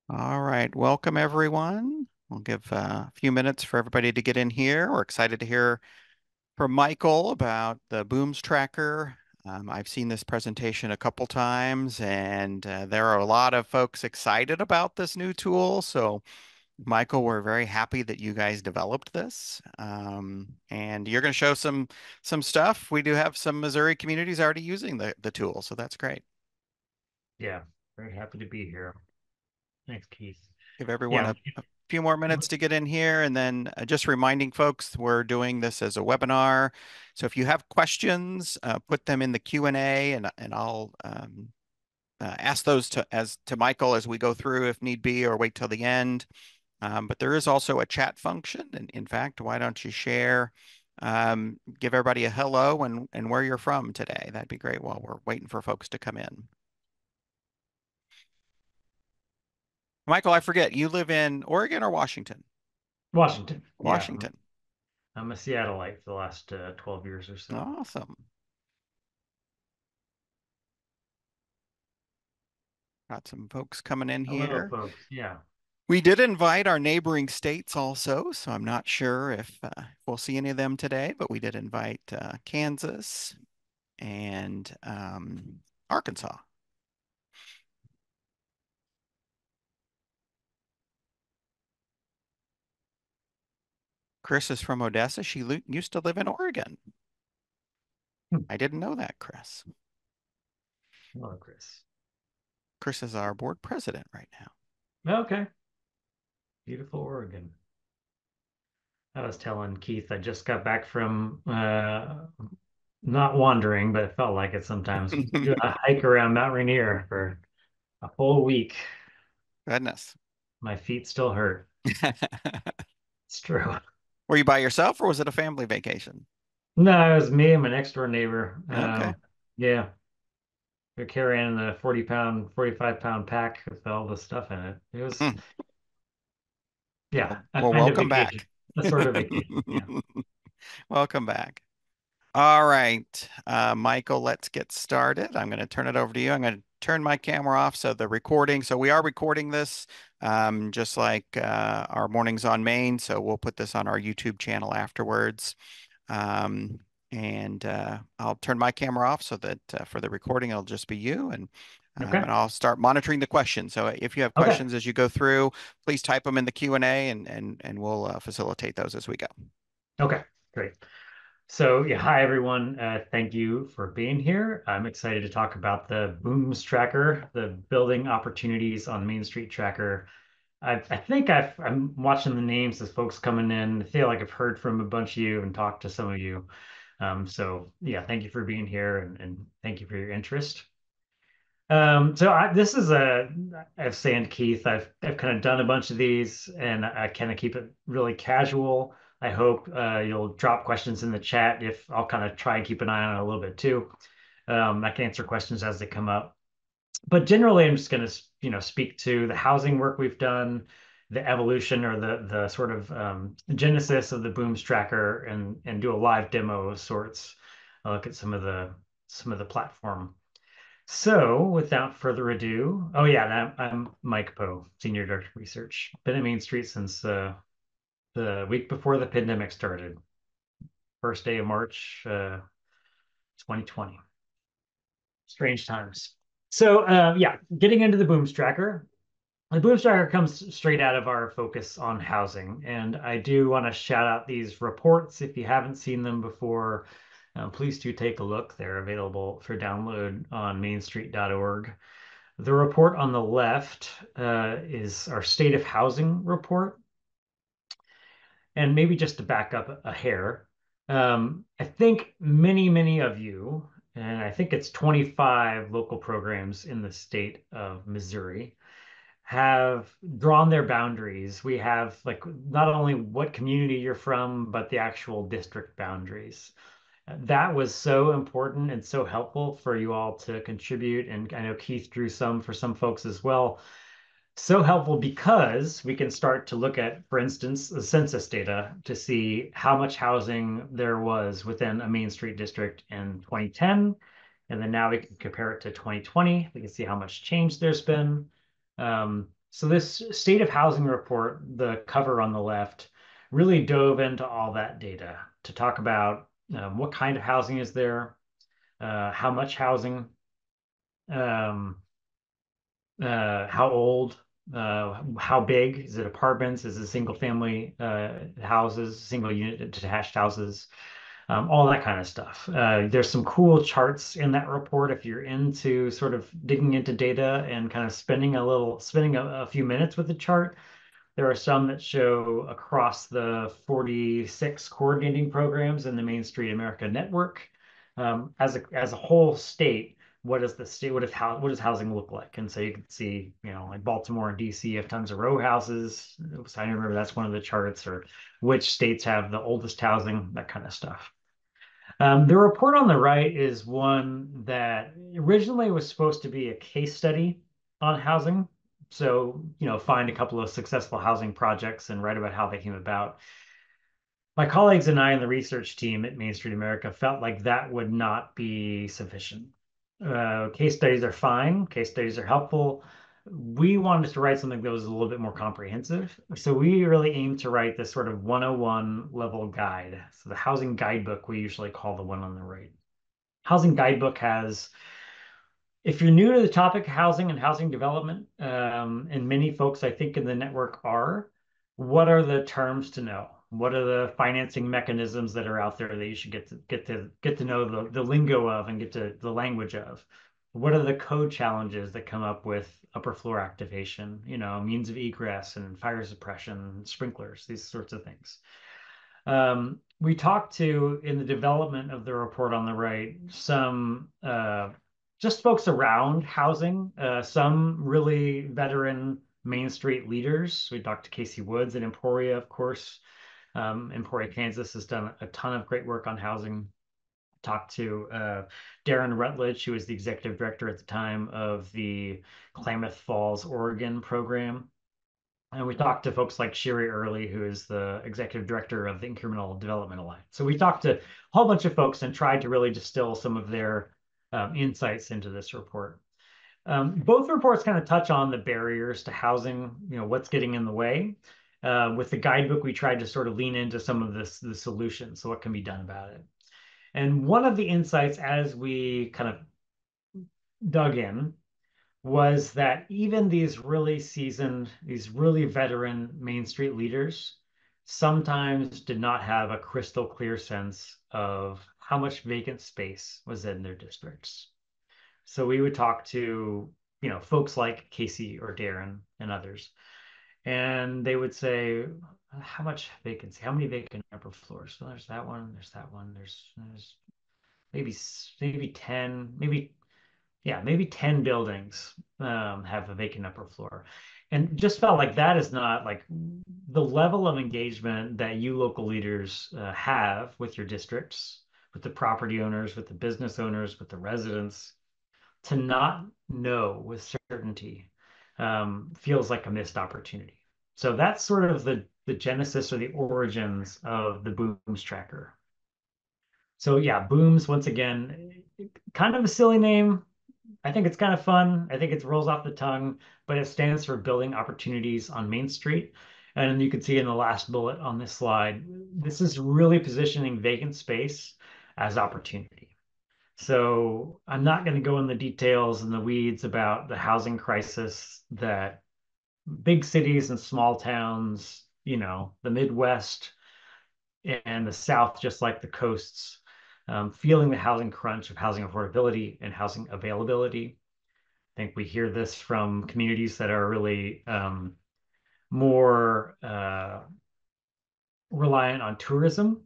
All right, welcome everyone. We'll give a few minutes for everybody to get in here. We're excited to hear from Michael about the Booms tracker. I've seen this presentation a couple times, and there are a lot of folks excited about this new tool. So, Michael, we're very happy that you guys developed this, and you're going to show some stuff. We do have some Missouri communities already using the tool, so that's great. Yeah, very happy to be here. Thanks, Keith. Give everyone Yeah, a few more minutes to get in here, and then just reminding folks we're doing this as a webinar. So if you have questions, put them in the Q&A, and I'll ask those to Michael as we go through if need be, or wait till the end. But there is also a chat function, and in fact, why don't you share, give everybody a hello and where you're from today? That'd be great while we're waiting for folks to come in. Michael, I forget, you live in Oregon or Washington? Washington. Yeah, Washington. I'm a Seattleite for the last 12 years or so. Awesome. Got some folks coming in Hello, here. folks. Yeah. We did invite our neighboring states also, so I'm not sure if we'll see any of them today, but we did invite Kansas and Arkansas. Chris is from Odessa. She used to live in Oregon. Hmm. I didn't know that, Chris. Hello, Chris. Chris is our board president right now. Okay. Beautiful Oregon. I was telling Keith I just got back from not wandering, but it felt like it sometimes. Do a hike around Mount Rainier for a whole week. Goodness. My feet still hurt. It's true. Were you by yourself or was it a family vacation? No, it was me and my next door neighbor. Okay. Yeah, they're carrying a 40-pound, 45-pound pack with all the stuff in it. It was, Hmm. yeah, Well, a well, kind of welcome vacation, back. a sort of vacation. Yeah. Welcome back. All right, Michael, let's get started. I'm going to turn it over to you. I'm going to turn my camera off so the recording. So we are recording this just like our mornings on Main. So we'll put this on our YouTube channel afterwards. Um, and I'll turn my camera off so that for the recording, it'll just be you. Okay. And I'll start monitoring the questions. So if you have Okay. questions as you go through, please type them in the Q&A and we'll facilitate those as we go. Okay. Great. So, yeah, hi everyone. Thank you for being here. I'm excited to talk about the BOOMS tracker, the Building Opportunities on Main Street tracker. I'm watching the names as folks coming in. I feel like I've heard from a bunch of you and talked to some of you. So yeah, thank you for being here and thank you for your interest. This is I was saying to Keith, I've kind of done a bunch of these and I kind of keep it really casual. I hope you'll drop questions in the chat if I'll kind of try and keep an eye on it a little bit too. I can answer questions as they come up. But generally, I'm just going to, speak to the housing work we've done, the evolution or the sort of genesis of the Booms tracker, and do a live demo of sorts. I'll look at some of the platform. So, without further ado, oh yeah, I'm Mike Poe, Senior Director of Research. Been at Main Street since the week before the pandemic started, first day of March, 2020. Strange times. So, yeah, getting into the Booms tracker. The Booms tracker comes straight out of our focus on housing, and I do want to shout out these reports. If you haven't seen them before, please do take a look. They're available for download on mainstreet.org. The report on the left is our state of housing report. And maybe just to back up a hair, I think many of you, and I think it's 25 local programs in the state of Missouri, have drawn their boundaries. We have like not only what community you're from, but the actual district boundaries. That was so important and so helpful for you all to contribute. And I know Keith drew some for some folks as well. So helpful because we can start to look at, for instance, the census data to see how much housing there was within a Main Street district in 2010. And then now we can compare it to 2020. We can see how much change there's been. So this state of housing report, the cover on the left, really dove into all that data to talk about what kind of housing is there, how much housing, um, how old, how big, is it apartments, is it single family houses, single unit detached houses, all that kind of stuff. There's some cool charts in that report if you're into sort of digging into data and kind of spending a few minutes with the chart. There are some that show across the 46 coordinating programs in the Main Street America network. As a whole state, what does the state, what does housing look like? And so you can see, like Baltimore and DC have tons of row houses. So I remember that's one of the charts, or which states have the oldest housing, that kind of stuff. The report on the right is one that originally was supposed to be a case study on housing. So, find a couple of successful housing projects and write about how they came about. My colleagues and I in the research team at Main Street America felt like that would not be sufficient. Case studies are fine, case studies are helpful. We wanted to write something that was a little bit more comprehensive. So we really aimed to write this sort of 101 level guide. So the housing guidebook, we usually call the one on the right. Housing guidebook has, if you're new to the topic of housing and housing development, and many folks I think in the network are, what are the terms to know? What are the financing mechanisms that are out there that you should get to know the lingo of and get to the language of? What are the code challenges that come up with upper floor activation, means of egress and fire suppression, sprinklers, these sorts of things. We talked to in the development of the report on the right some just folks around housing, some really veteran Main Street leaders. We talked to Casey Woods at Emporia, of course. Emporia, Kansas has done a ton of great work on housing. Talked to Darren Rutledge, who was the executive director at the time of the Klamath Falls, Oregon program. And we talked to folks like Sherry Early, who is the executive director of the Incremental Development Alliance. So we talked to a whole bunch of folks and tried to really distill some of their insights into this report. Both reports kind of touch on the barriers to housing, what's getting in the way. With the guidebook, we tried to sort of lean into some of the solutions, so what can be done about it. And one of the insights as we kind of dug in was that even these really seasoned, these really veteran Main Street leaders sometimes did not have a crystal clear sense of how much vacant space was in their districts. So we would talk to, folks like Casey or Darren and others, and they would say, how much vacancy, how many vacant upper floors? Well, there's that one, there's that one, there's maybe 10, maybe 10 buildings have a vacant upper floor. And just felt like that is not like the level of engagement that you local leaders have with your districts, with the property owners, with the business owners, with the residents, to not know with certainty feels like a missed opportunity. So that's sort of the genesis or the origins of the Booms tracker. So yeah, Booms, once again, kind of a silly name. I think it's kind of fun. I think it rolls off the tongue, but it stands for Building Opportunities on Main Street. And you can see in the last bullet on this slide, this is really positioning vacant space as opportunity. So I'm not going to go in the details and the weeds about the housing crisis that big cities and small towns, the Midwest and the South, just like the coasts, feeling the housing crunch of housing affordability and housing availability. I think we hear this from communities that are really more reliant on tourism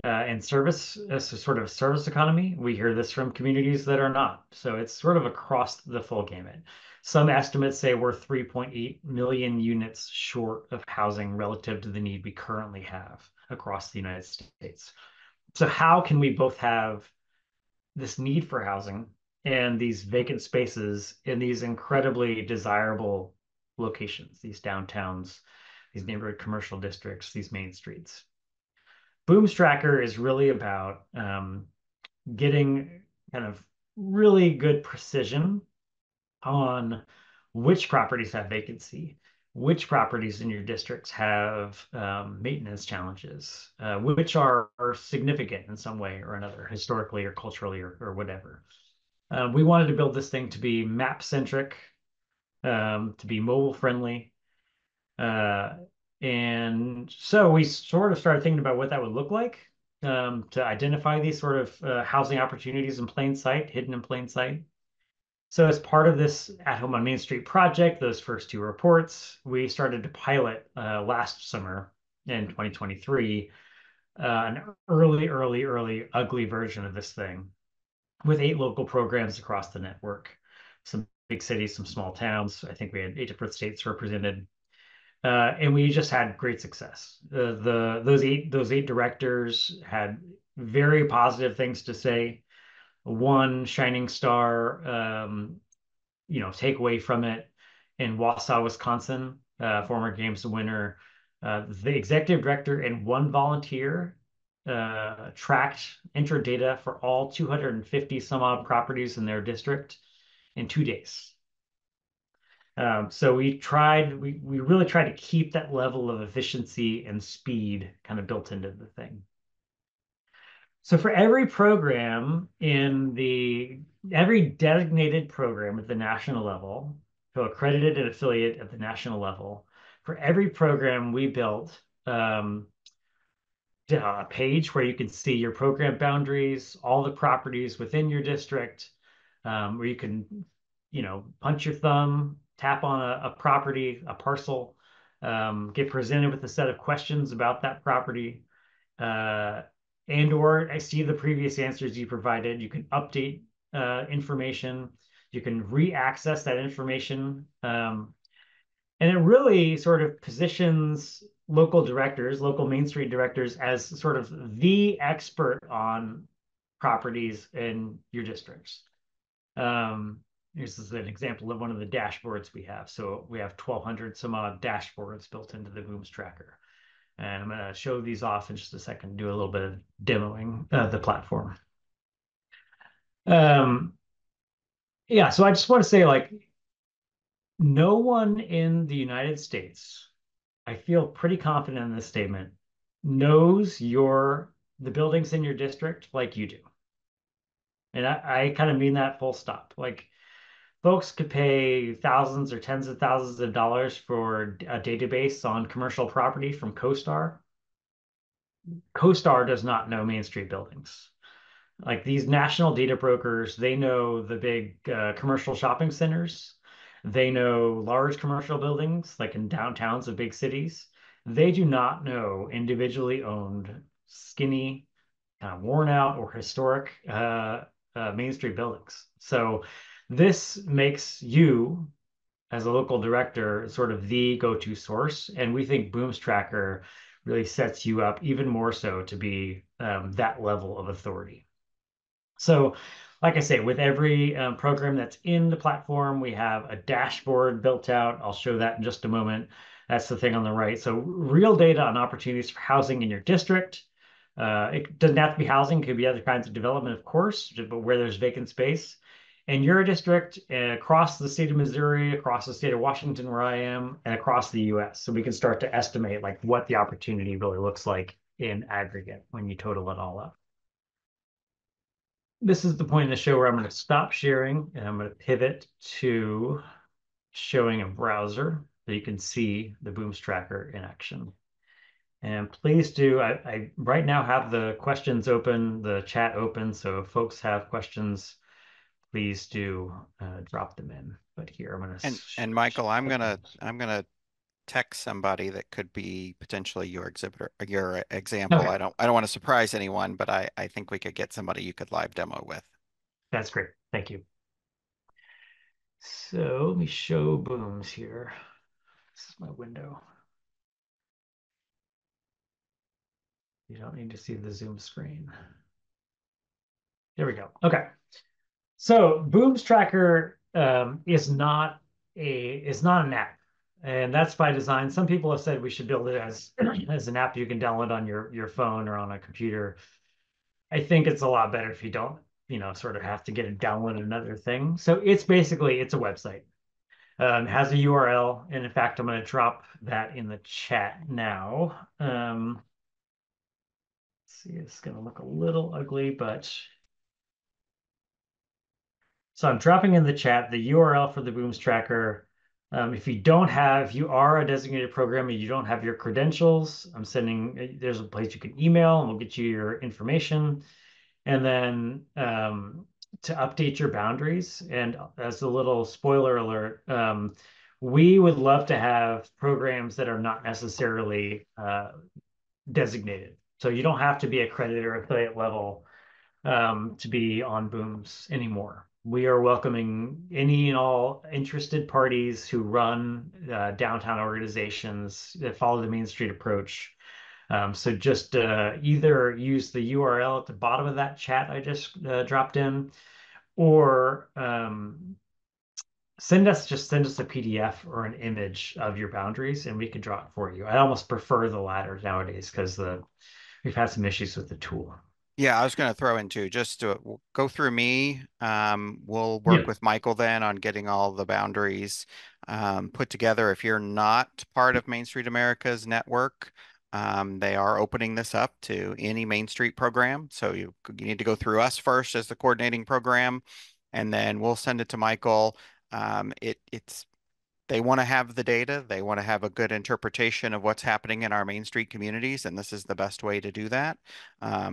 and service as a sort of service economy. We hear this from communities that are not. So it's sort of across the full gamut. Some estimates say we're 3.8 million units short of housing relative to the need we currently have across the United States. So how can we both have this need for housing and these vacant spaces in these incredibly desirable locations, these downtowns, these neighborhood commercial districts, these main streets? Booms Tracker is really about getting kind of really good precision on which properties have vacancy, which properties in your districts have maintenance challenges, which are significant in some way or another, historically or culturally or whatever. We wanted to build this thing to be map centric, to be mobile friendly. Uh, and so we sort of started thinking about what that would look like, to identify these sort of housing opportunities in plain sight, hidden in plain sight. So as part of this At Home on Main Street project, those first two reports, we started to pilot last summer in 2023, an early, ugly version of this thing with 8 local programs across the network. Some big cities, some small towns. I think we had 8 different states represented. And we just had great success. Those eight directors had very positive things to say. One shining star, takeaway from it in Wausau, Wisconsin, former Games winner. The executive director and one volunteer tracked entered data for all 250 some odd properties in their district in 2 days. So we really tried to keep that level of efficiency and speed kind of built into the thing. So for every designated program at the national level, so accredited and affiliate at the national level, for every program we built a page where you can see your program boundaries, all the properties within your district, where you can, punch your thumb, tap on a property, a parcel, get presented with a set of questions about that property, uh, and or I see the previous answers you provided. You can update information. You can re-access that information. And it really sort of positions local directors, local Main Street directors, as sort of the expert on properties in your districts. Um, this is an example of one of the dashboards we have. So we have 1,200 some odd dashboards built into the BOOMS tracker. And I'm going to show these off in just a second, do a little bit of demoing the platform. Um, yeah, so I just want to say, like, no one in the United States, I feel pretty confident in this statement, knows the buildings in your district like you do. And I kind of mean that full stop. Like, folks could pay thousands or tens of thousands of dollars for a database on commercial property from CoStar. CoStar does not know Main Street buildings. Like these national data brokers, they know the big commercial shopping centers. They know large commercial buildings, like in downtowns of big cities. They do not know individually owned, skinny, kind of worn out or historic Main Street buildings. So this makes you, as a local director, sort of the go-to source. And we think Booms Tracker really sets you up even more so to be that level of authority. So, like I say, with every program that's in the platform, we have a dashboard built out. I'll show that in just a moment. That's the thing on the right. So, real data on opportunities for housing in your district. It doesn't have to be housing, it could be other kinds of development, of course, but where there's vacant space. In your district, across the state of Missouri, across the state of Washington, where I am, and across the US. So we can start to estimate like what the opportunity really looks like in aggregate when you total it all up. This is the point in the show where I'm going to stop sharing and I'm going to pivot to showing a browser so you can see the Booms tracker in action. And please do, I right now have the questions open, the chat open. So if folks have questions, please do drop them in. But here I'm going to And Michael, I'm gonna text somebody that could be potentially your exhibitor, your example. okay, I don't want to surprise anyone, but I think we could get somebody you could live demo with. that's great. Thank you. So let me show Booms here. This is my window. You don't need to see the Zoom screen. There we go. Okay. So Booms Tracker is not an app, and that's by design. Some people have said we should build it as as an app you can download on your phone or on a computer. I think it's a lot better if you don't, sort of have to get it download another thing. So it's basically it's a website. Has a URL, and in fact, I'm going to drop that in the chat now. See, it's going to look a little ugly, but so I'm dropping in the chat the URL for the Booms tracker. If you are a designated program and you don't have your credentials, there's a place you can email and we'll get you your information. And then to update your boundaries. And as a little spoiler alert, we would love to have programs that are not necessarily designated. So you don't have to be accredited or affiliate level to be on Booms anymore. We are welcoming any and all interested parties who run downtown organizations that follow the Main Street approach. So just either use the URL at the bottom of that chat I just dropped in, or send us a PDF or an image of your boundaries, and we can draw it for you. I almost prefer the latter nowadays because the we've had some issues with the tool. Yeah, I was going to throw in too, just to go through me. We'll work Yeah. with Michael then on getting all the boundaries put together. If you're not part of Main Street America's network, they are opening this up to any Main Street program. So you need to go through us first as the coordinating program, and then we'll send it to Michael. It's they want to have the data. They want to have a good interpretation of what's happening in our Main Street communities, and this is the best way to do that.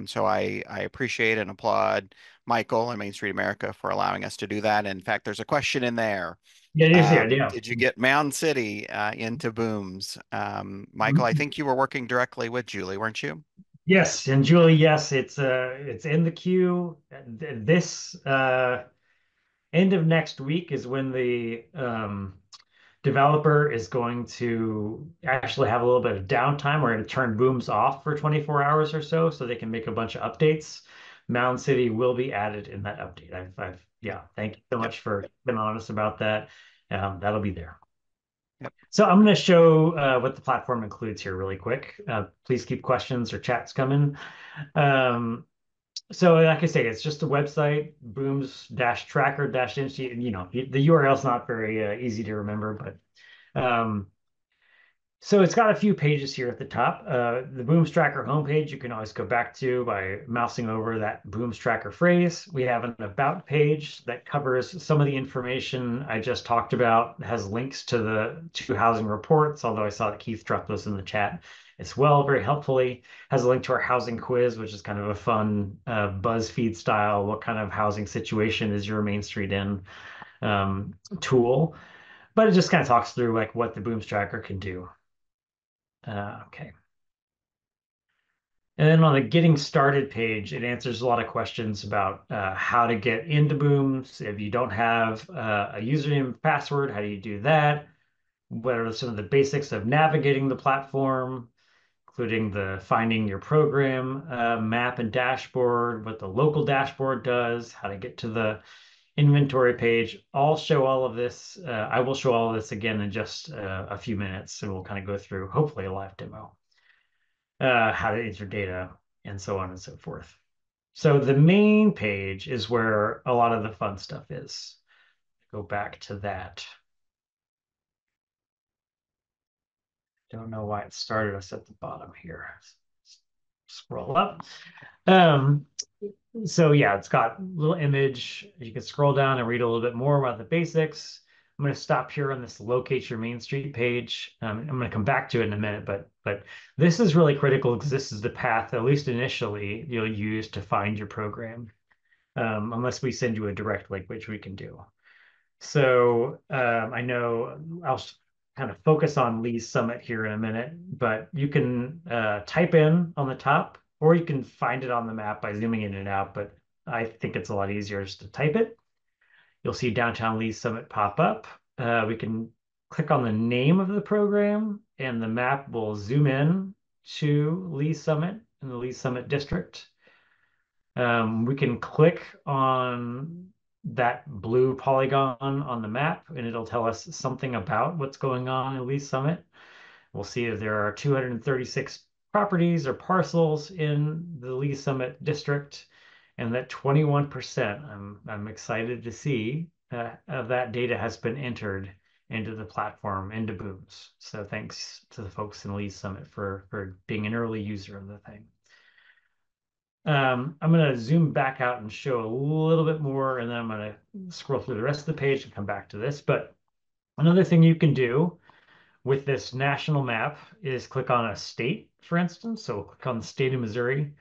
So I appreciate and applaud Michael and Main Street America for allowing us to do that. In fact, there's a question in there. Yeah, it is. Yeah, yeah. Did you get Mound City into Booms? Michael, I think you were working directly with Julie, weren't you? Yes, and Julie, yes, it's in the queue. This end of next week is when the developer is going to actually have a little bit of downtime. We're going to turn Booms off for 24 hours or so they can make a bunch of updates. Mound City will be added in that update. Yeah, thank you so Yep. much for being honest about that. That'll be there. Yep. So I'm going to show what the platform includes here really quick. Please keep questions or chats coming. Um, so like I say, it's just a website, booms-tracker-institute. The URL is not very easy to remember, but so it's got a few pages here at the top. The Booms Tracker homepage, you can always go back to by mousing over that Booms Tracker phrase. We have an about page that covers some of the information I just talked about, has links to the two housing reports, although I saw that Keith dropped those in the chat as well, very helpfully. Has a link to our housing quiz, which is kind of a fun BuzzFeed style, what kind of housing situation is your Main Street in tool. But it just kind of talks through like what the Booms Tracker can do. Okay. And then on the getting started page, it answers a lot of questions about how to get into Booms. If you don't have a username and password, how do you do that? What are some of the basics of navigating the platform, including the finding your program map and dashboard, what the local dashboard does, how to get to the inventory page. I'll show all of this. I will show all of this again in just a few minutes, and we'll kind of go through hopefully a live demo. How to enter data, and so on and so forth. So the main page is where a lot of the fun stuff is. Go back to that. Don't know why it started us at the bottom here. Scroll up. Um, so yeah, it's got a little image. You can scroll down and read a little bit more about the basics. I'm going to stop here on this locate your Main Street page. I'm going to come back to it in a minute, but this is really critical because this is the path, at least initially, you'll use to find your program, unless we send you a direct link, which we can do. So I know I'll kind of focus on Lee's Summit here in a minute, but you can type in on the top, or you can find it on the map by zooming in and out. But I think it's a lot easier just to type it. You'll see Downtown Lee's Summit pop up. We can click on the name of the program, and the map will zoom in to Lee's Summit in the Lee's Summit district. We can click on that blue polygon on the map, and it'll tell us something about what's going on in Lee's Summit. We'll see that there are 236 properties or parcels in the Lee's Summit district, and that 21%, I'm excited to see, of that data has been entered into the platform, into Booms. So thanks to the folks in Lee's Summit for being an early user of the thing. I'm going to zoom back out and show a little bit more, and then I'm going to scroll through the rest of the page and come back to this. But another thing you can do with this national map is click on a state, for instance. So click on the state of Missouri,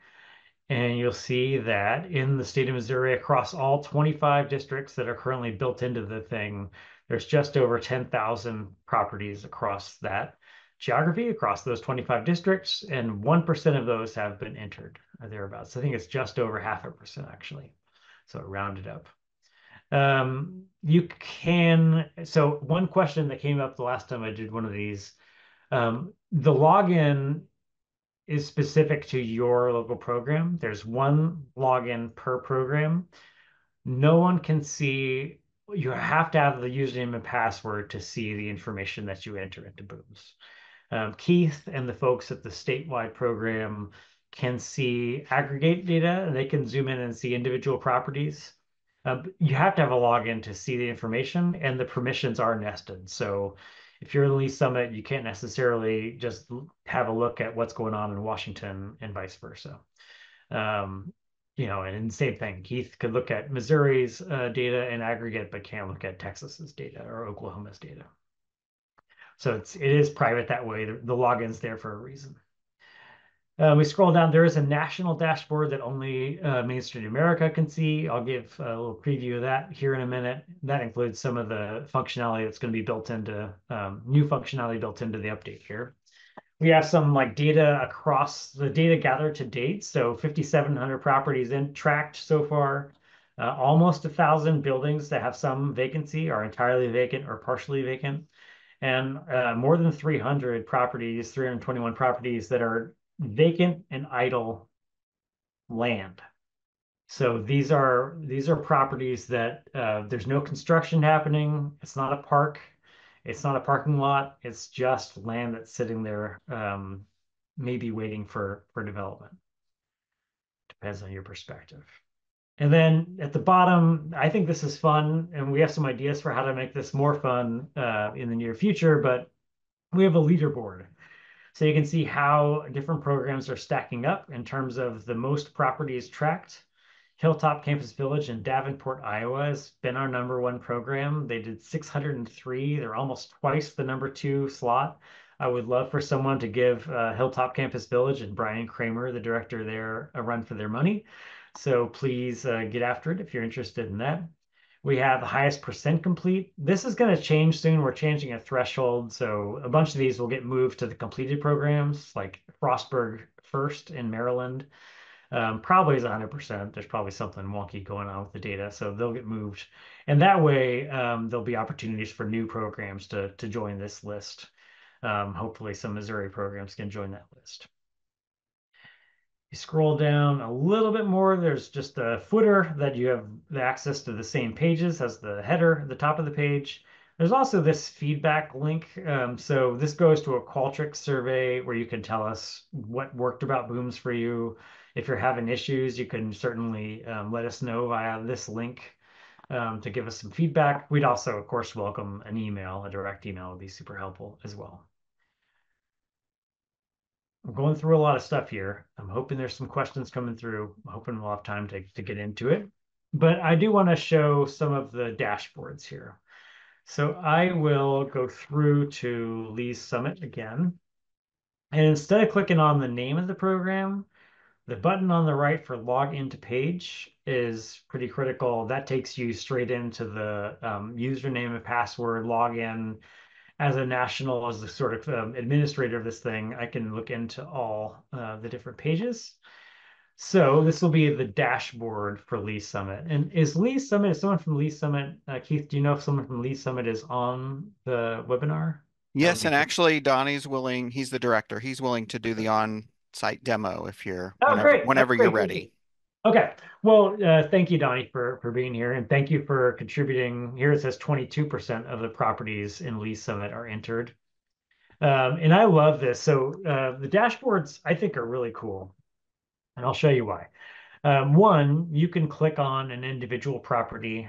and you'll see that in the state of Missouri, across all 25 districts that are currently built into the thing, there's just over 10,000 properties across that geography, across those 25 districts, and 1% of those have been entered or thereabouts. I think it's just over 0.5% actually. So rounded up. So one question that came up the last time I did one of these, the login is specific to your local program. There's one login per program. No one can see, you have to have the username and password to see the information that you enter into Booms. Keith and the folks at the statewide program can see aggregate data and they can zoom in and see individual properties. You have to have a login to see the information, and the permissions are nested. So if you're in the Lease Summit, you can't necessarily just have a look at what's going on in Washington and vice versa. Um, and same thing. Keith could look at Missouri's data in aggregate, but can't look at Texas's data or Oklahoma's data. So it is private that way. The login's there for a reason. We scroll down. There is a national dashboard that only Main Street America can see. I'll give a little preview of that here in a minute. That includes some of the functionality that's going to be built into new functionality built into the update here. We have some like data across the data gathered to date. So 5,700 properties in tracked so far. Almost 1,000 buildings that have some vacancy are entirely vacant or partially vacant, and more than 300 properties, 321 properties that are vacant and idle land. So these are properties that there's no construction happening. It's not a park. It's not a parking lot. It's just land that's sitting there, maybe waiting for development. Depends on your perspective. And then at the bottom, I think this is fun, and we have some ideas for how to make this more fun in the near future, but we have a leaderboard. So you can see how different programs are stacking up in terms of the most properties tracked. Hilltop Campus Village in Davenport, Iowa has been our #1 program. They did 603. They're almost twice the #2 slot. I would love for someone to give Hilltop Campus Village and Brian Kramer, the director there, a run for their money. So please get after it if you're interested in that. We have the highest percent complete. This is going to change soon. We're changing a threshold. So a bunch of these will get moved to the completed programs, like Frostburg First in Maryland. Probably is 100%. There's probably something wonky going on with the data. So they'll get moved. And that way, there'll be opportunities for new programs to join this list. Hopefully some Missouri programs can join that list. You scroll down a little bit more, there's just a footer that you have the access to the same pages as the header at the top of the page. There's also this feedback link. So this goes to a Qualtrics survey where you can tell us what worked about Booms for you. If you're having issues, you can certainly let us know via this link to give us some feedback. We'd also, of course, welcome an email. A direct email would be super helpful as well. I'm going through a lot of stuff here. I'm hoping there's some questions coming through. I'm hoping we'll have time to get into it. But I do want to show some of the dashboards here. So I will go through to Lee's Summit again. And instead of clicking on the name of the program, the button on the right for log into page is pretty critical. That takes you straight into the username and password login. As a national, as the sort of administrator of this thing, I can look into all the different pages. So this will be the dashboard for Lee Summit. And is someone from Lee Summit, Keith, do you know if someone from Lee Summit is on the webinar? That would Yes, be and super. actually Donnie's willing, he's the director. He's willing to do the on-site demo if you're Oh, great. That's whenever you're great. Thank you. ready. Okay. Well, thank you, Donnie, for being here. And thank you for contributing. Here it says 22% of the properties in Lee Summit are entered. And I love this. So the dashboards, I think, are really cool. And I'll show you why. One, you can click on an individual property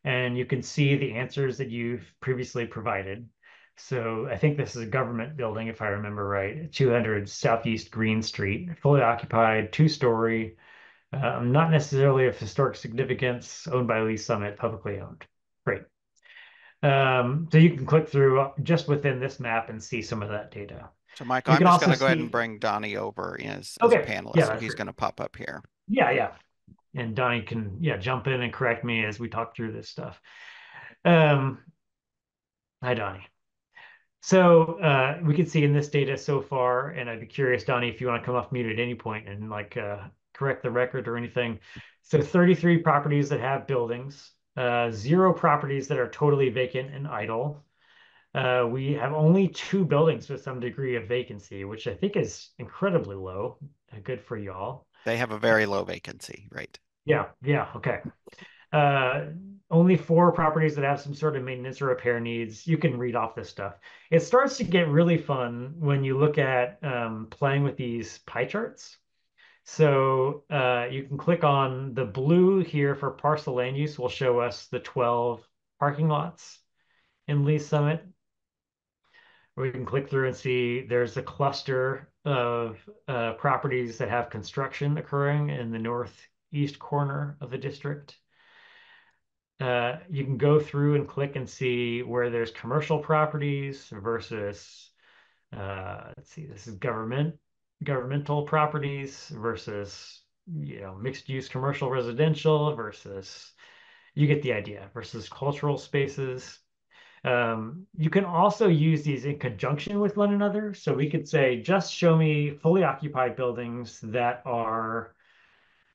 and you can see the answers that you've previously provided. So I think this is a government building, if I remember right, 200 Southeast Green Street, fully occupied, two-story, not necessarily of historic significance, owned by Lee Summit, publicly owned. Great. So you can click through just within this map and see some of that data. So, Michael, You I'm can just going also to go ahead and see, bring Donnie over as a okay, panelist. yeah, So that's he's great. going to pop up here. Yeah, yeah. And Donnie can, yeah, jump in and correct me as we talk through this stuff. Um, Hi, Donnie. So we can see in this data so far, and I'd be curious, Donnie, if you want to come off mute at any point and like correct the record or anything. So 33 properties that have buildings, zero properties that are totally vacant and idle. We have only two buildings with some degree of vacancy, which I think is incredibly low. Good for y'all. They have a very low vacancy, right? Yeah, yeah, okay. Uh, Only four properties that have some sort of maintenance or repair needs. You can read off this stuff. It starts to get really fun when you look at playing with these pie charts. So you can click on the blue here for parcel land use will show us the 12 parking lots in Lee Summit. We can click through and see there's a cluster of properties that have construction occurring in the northeast corner of the district. You can go through and click and see where there's commercial properties versus, let's see, this is governmental properties versus, mixed use commercial residential versus, you get the idea, versus cultural spaces. You can also use these in conjunction with one another. So we could say, just show me fully occupied buildings that are,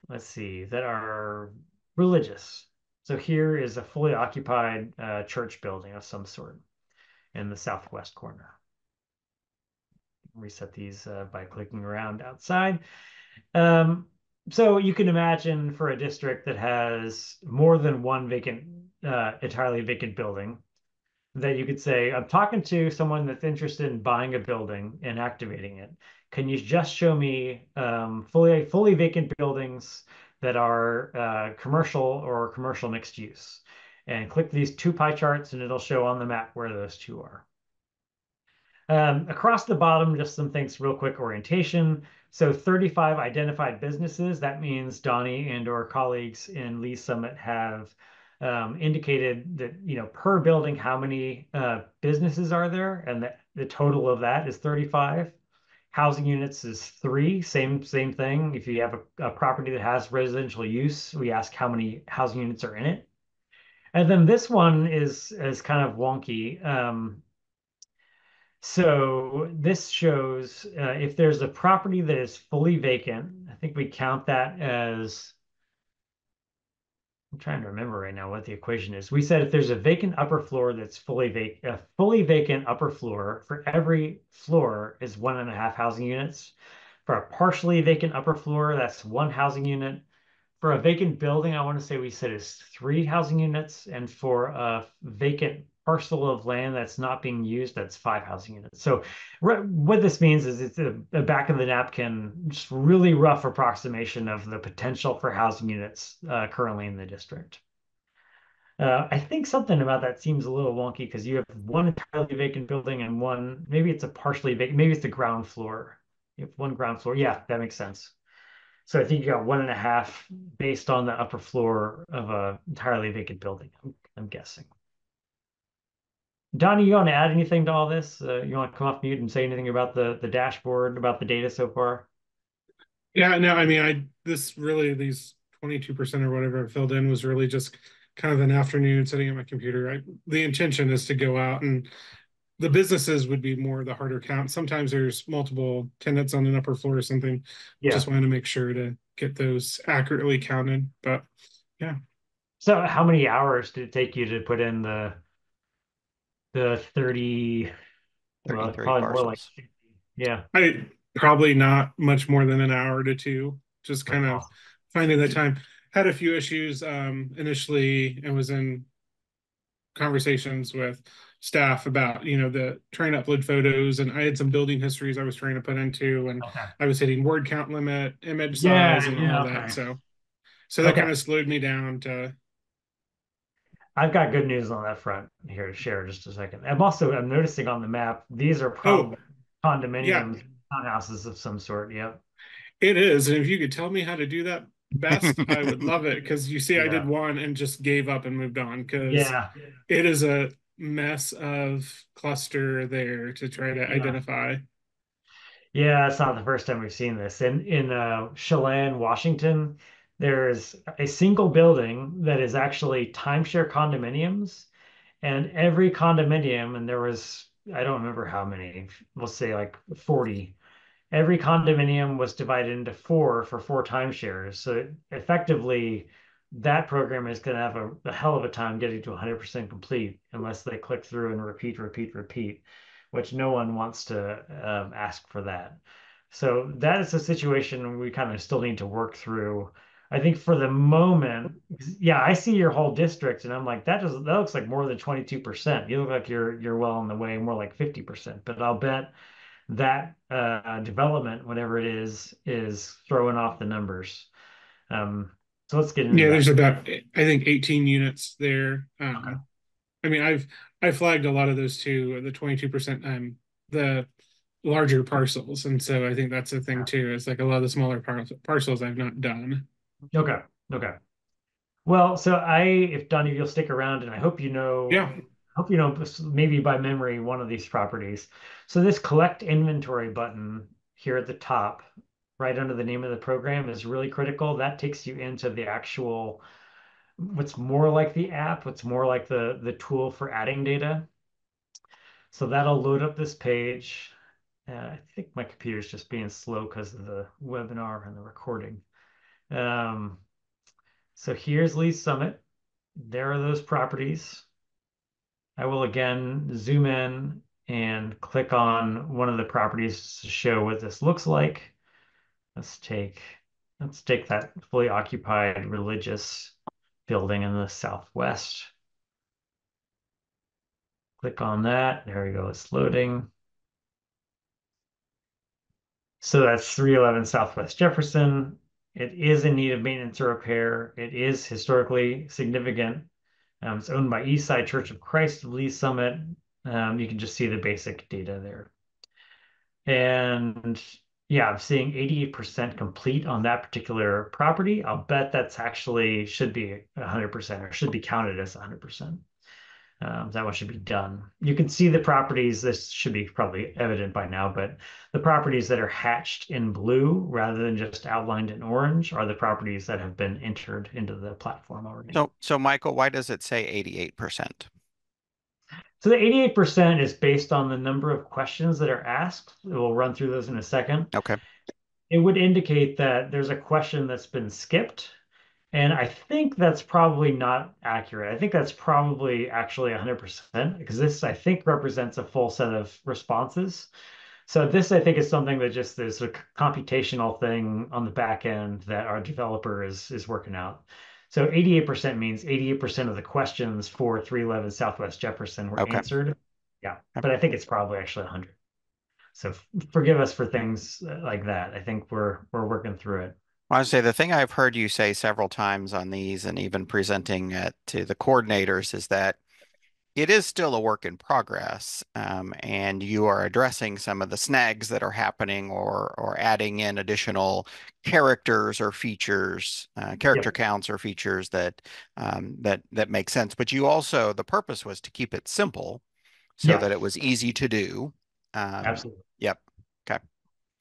let's see, that are religious. So here is a fully occupied church building of some sort in the southwest corner. Reset these by clicking around outside. Um, so you can imagine for a district that has more than one vacant, entirely vacant building, that you could say, I'm talking to someone that's interested in buying a building and activating it. Can you just show me fully vacant buildings that are commercial or commercial mixed use? And click these two pie charts and it'll show on the map where those two are. Across the bottom, just some things real quick orientation. So 35 identified businesses. That means Donnie and or colleagues in Lee Summit have indicated that, per building, how many businesses are there? And the total of that is 35. Housing units is three, same thing. If you have a property that has residential use, we ask how many housing units are in it. And then this one is kind of wonky. So this shows if there's a property that is fully vacant, I think we count that as, I'm trying to remember right now what the equation is. We said if there's a vacant upper floor that's a fully vacant upper floor, for every floor is 1.5 housing units. For a partially vacant upper floor, that's one housing unit. For a vacant building, I want to say we said is three housing units, and for a vacant parcel of land that's not being used, that's five housing units. So what this means is it's a back of the napkin, just really rough approximation of the potential for housing units currently in the district. I think something about that seems a little wonky because you have one entirely vacant building and one, maybe it's a partially vacant, maybe it's the ground floor. You have one ground floor. Yeah, that makes sense. So I think you got 1.5 based on the upper floor of a entirely vacant building, I'm guessing. Donnie, you want to add anything to all this? You want to come off mute and say anything about the dashboard, about the data so far? Yeah, no, I mean, this really, these 22% or whatever I filled in was really just kind of an afternoon sitting at my computer. The intention is to go out, and the businesses would be more the harder count. Sometimes there's multiple tenants on an upper floor or something. Yeah. Just wanted to make sure to get those accurately counted. But yeah, So how many hours did it take you to put in the 30, well, it's 33 probably more like parcels. 60. Yeah, I probably not much more than an hour to two, just that's kind of awesome. finding that time. Had a few issues initially and was in conversations with staff about the trying to upload photos, and I had some building histories I was trying to put into, and Okay. I was hitting word count limit, image size, Yeah, and all yeah, that. okay. So that kind Okay. of slowed me down to I've got good news on that front here to share in just a second. I'm noticing on the map, these are Oh, probably yeah, condominiums, townhouses of some sort. Yep. it is. And if you could tell me how to do that best, I would love it. Because you see, I did Yeah. one and just gave up and moved on because Yeah. it is a mess of cluster there to try to Yeah. identify. Yeah, it's not the first time we've seen this. In Chelan, Washington, there's a single building that is actually timeshare condominiums, and every condominium, and there was, I don't remember how many, we'll say like 40. Every condominium was divided into four for four timeshares. So effectively, that program is going to have a hell of a time getting to 100% complete unless they click through and repeat, repeat, repeat, which no one wants to ask for that. So that is a situation we kind of still need to work through. I think for the moment, yeah, I see your whole district and I'm like, that looks like more than 22%. You look like you're well on the way, more like 50%. But I'll bet that development, whatever it is throwing off the numbers. Um, so let's get into Yeah, that. there's about I think 18 units there. Okay. I mean, I flagged a lot of those too, the 22%, the larger parcels, and so I think that's the thing too. It's like a lot of the smaller parcels I've not done. Okay. Okay. Well, so if Donnie, you'll stick around, and Yeah, I hope you know maybe by memory one of these properties. So this collect inventory button here at the top, right under the name of the program, is really critical. That takes you into the actual, what's more like the app, what's more like the tool for adding data. So that'll load up this page. I think my computer's just being slow because of the webinar and the recording. Um, so here's Lee's Summit. There are those properties. I will again zoom in and click on one of the properties to show what this looks like. Let's take let's take that fully occupied religious building in the southwest. Click on that. There we go. It's loading. So that's 311 Southwest Jefferson. It is in need of maintenance or repair. It is historically significant. It's owned by Eastside Church of Christ of Lee Summit. You can just see the basic data there. And yeah, I'm seeing 88% complete on that particular property. I'll bet that's actually should be 100% or should be counted as 100%. That one should be done. You can see the properties. This should be probably evident by now, but the properties that are hatched in blue rather than just outlined in orange are the properties that have been entered into the platform already. So Michael, why does it say 88%? So the 88% is based on the number of questions that are asked. We'll run through those in a second. Okay. It would indicate that there's a question that's been skipped. And I think that's probably not accurate. I think that's probably actually 100% because this, I think, represents a full set of responses. So this, I think, is something that just is a computational thing on the back end that our developer is working out. So 88% means 88% of the questions for 311 Southwest Jefferson were Okay. answered. Yeah, Okay. but I think it's probably actually 100. So forgive us for things like that. I think we're working through it. Well, I would say the thing I've heard you say several times on these and even presenting it to the coordinators is that it is still a work in progress, and you are addressing some of the snags that are happening or adding in additional characters or features, character Yep. counts or features that make sense. But you also, the purpose was to keep it simple so Yeah, that it was easy to do. Um, absolutely. yep. Okay.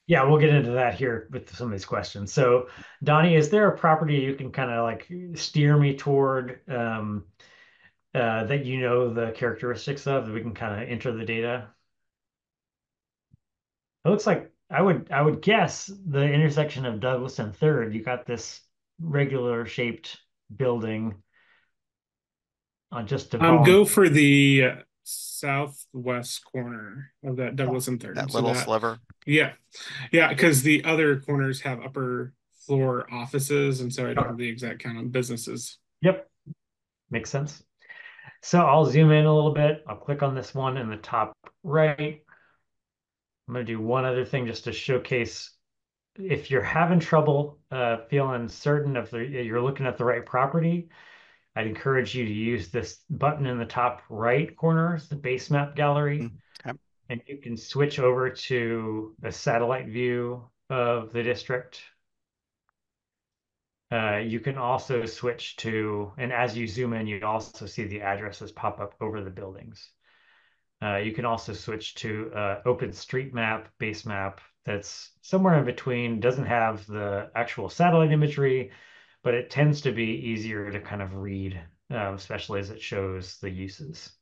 Yeah, we'll get into that here with some of these questions. So, Donnie, is there a property you can kind of like steer me toward that you know the characteristics of that we can kind of enter the data? It looks like I would guess the intersection of Douglas and Third. You got this regular shaped building on just above. go for the southwest corner of that Douglas and That Third. So little that, sliver. yeah, yeah, because the other corners have upper floor offices, and so I don't Okay. have the exact count of businesses. Yep, makes sense. So I'll zoom in a little bit. I'll click on this one in the top right. I'm going to do one other thing just to showcase if you're having trouble feeling certain if you're looking at the right property, I'd encourage you to use this button in the top right corner, the base map gallery, Mm, okay. and you can switch over to a satellite view of the district. You can also switch to, and as you zoom in, you also see the addresses pop up over the buildings. You can also switch to OpenStreetMap base map that's somewhere in between, doesn't have the actual satellite imagery, but it tends to be easier to kind of read, especially as it shows the uses.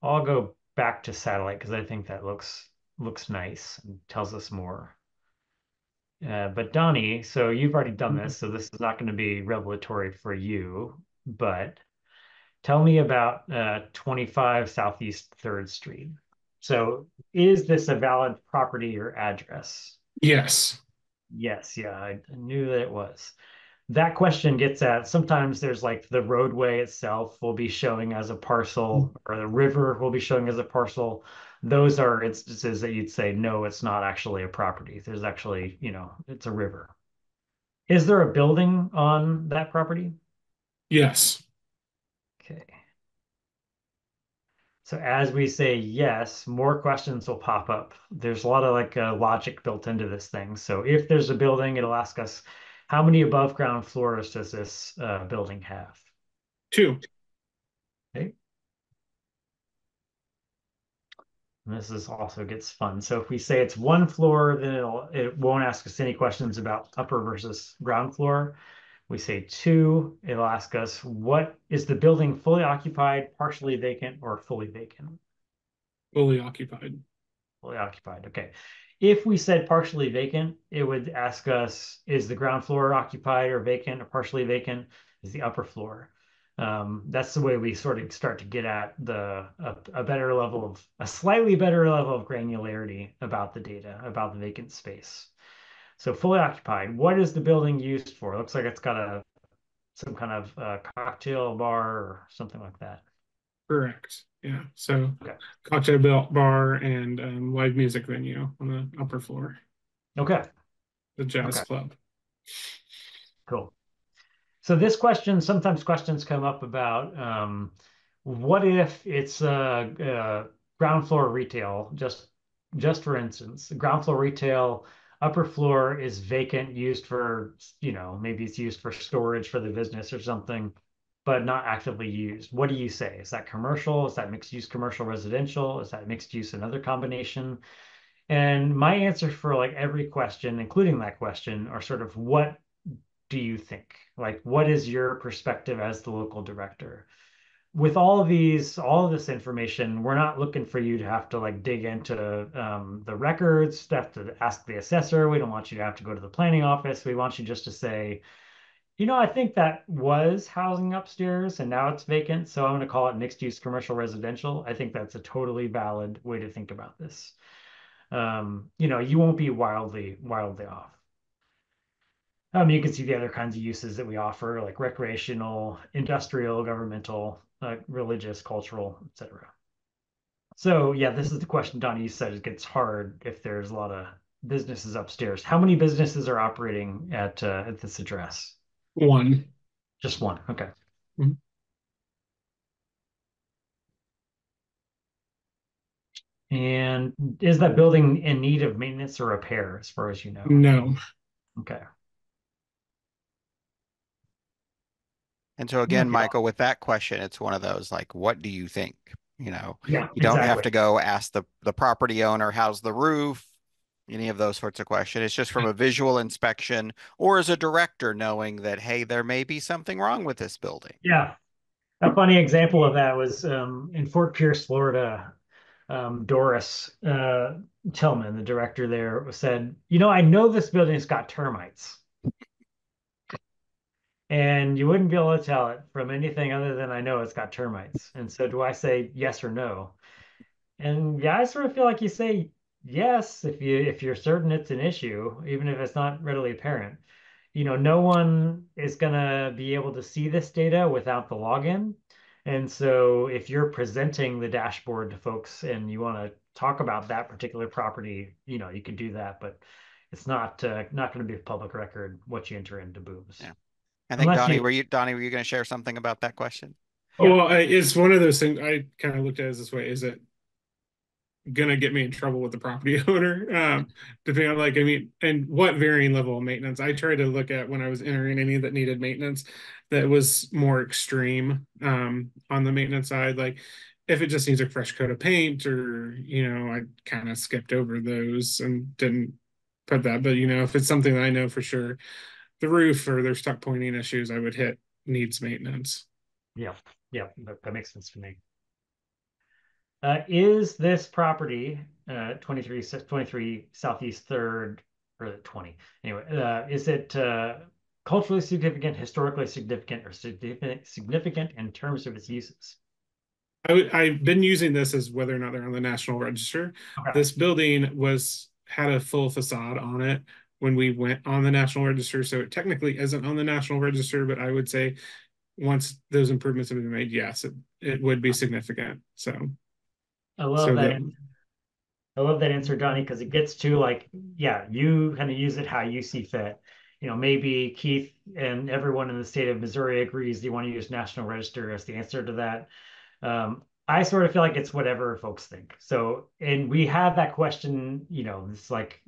I'll go back to satellite because I think that looks nice and tells us more. But Donnie, so you've already done this, so this is not going to be revelatory for you, but tell me about 25 Southeast 3rd Street. So is this a valid property or address? Yes. Yes, yeah, I knew that it was. That question gets at sometimes there's like the roadway itself will be showing as a parcel, or the river will be showing as a parcel. Those are instances that you'd say, no, it's not actually a property. There's actually, it's a river. Is there a building on that property? Yes. Okay. So as we say yes, more questions will pop up. There's a lot of like logic built into this thing. So if there's a building, it'll ask us, how many above ground floors does this building have? 2. Okay. And this is also gets fun. So if we say it's 1 floor, then it won't ask us any questions about upper versus ground floor. We say 2, it'll ask us, what is the building fully occupied, partially vacant, or fully vacant? Fully occupied. Fully occupied. Okay. If we said partially vacant, it would ask us, is the ground floor occupied or vacant or partially vacant? Is the upper floor? That's the way we sort of start to get at a slightly better level of granularity about the data, about the vacant space. So fully occupied, what is the building used for? It looks like it's got some kind of cocktail bar or something like that. Correct. Yeah. So Okay. cocktail bar and live music venue on the upper floor, Okay. the jazz Okay. club. Cool. So this question, sometimes questions come up about what if it's ground floor retail, just for instance, ground floor retail, upper floor is vacant, used for, maybe it's used for storage for the business or something, but not actively used. What do you say? Is that commercial? Is that mixed use commercial residential? Is that mixed use another combination? And my answer for like every question, including that question, are sort of what do you think? Like, what is your perspective as the local director? With all of this information, we're not looking for you to have to like dig into the records, to have to ask the assessor. We don't want you to have to go to the planning office. We want you just to say, I think that was housing upstairs and now it's vacant. So I'm going to call it mixed use commercial residential. I think that's a totally valid way to think about this. You won't be wildly off. You can see the other kinds of uses that we offer, like recreational, industrial, governmental, religious, cultural, etc. So yeah, this is the question Donnie you said it gets hard if there's a lot of businesses upstairs. How many businesses are operating at this address? 1. Just one. Okay. Mhm. And is that building in need of maintenance or repair, as far as you know? No. Okay. And so again, Okay. Michael, with that question, it's one of those like, what do you think? Yeah, You don't have exactly. to go ask the property owner, how's the roof? Any of those sorts of questions. It's just from a visual inspection or as a director knowing that, hey, there may be something wrong with this building. Yeah. A funny example of that was in Fort Pierce, Florida. Doris Tillman, the director there, said, I know this building's got termites, and you wouldn't be able to tell it from anything other than I know it's got termites. And so, do I say yes or no? And yeah, I sort of feel like you say yes if you're certain it's an issue, even if it's not readily apparent. No one is gonna be able to see this data without the login. And so if you're presenting the dashboard to folks and you want to talk about that particular property, you can do that, but it's not going to be a public record what you enter into BOOMS. Yeah. I think Unless you, Donnie, were you going to share something about that question? yeah, Well, it's one of those things I kind of looked at it this way. Is it gonna get me in trouble with the property owner? Depending on like, I mean, and what varying level of maintenance. I tried to look at when I was entering any that needed maintenance that was more extreme on the maintenance side. Like if it just needs a fresh coat of paint or, I kind of skipped over those and didn't put that. But if it's something that I know for sure, the roof or there's tuck pointing issues, I would hit needs maintenance. yeah, yeah, that makes sense to me. Is this property 23 Southeast 3rd or 20? Anyway, is it culturally significant, historically significant, or significant in terms of its uses? I've been using this as whether or not they're on the National Register. Okay. This building had a full facade on it when we went on the National Register, so it technically isn't on the National Register, but I would say once those improvements have been made, yes, it would be significant. So I love so that. that I love that answer, Donnie, because it gets to like, yeah, you kind of use it how you see fit. Maybe Keith and everyone in the state of Missouri agrees they want to use National Register as the answer to that. I sort of feel like it's whatever folks think. So, and we have that question, it's like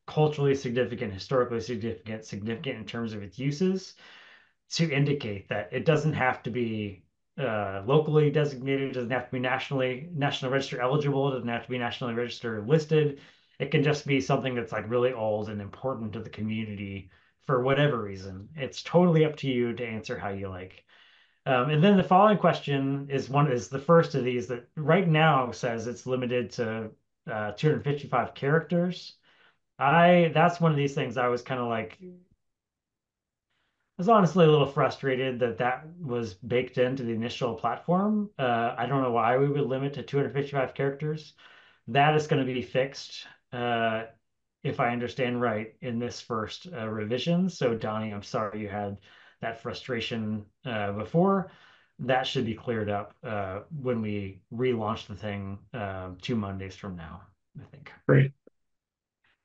culturally significant, historically significant, significant in terms of its uses to indicate that it doesn't have to be locally designated, it doesn't have to be National Register eligible, it doesn't have to be National Register listed. It can just be something that's like really old and important to the community for whatever reason. It's totally up to you to answer how you like. And then the following question is the first of these that right now says it's limited to 255 characters. That's one of these things I was kind of like was honestly a little frustrated that that was baked into the initial platform. I don't know why we would limit to 255 characters. That is going to be fixed, if I understand right, in this first revision. So, Donnie, I'm sorry you had that frustration before. That should be cleared up when we relaunch the thing 2 Mondays from now, I think. great.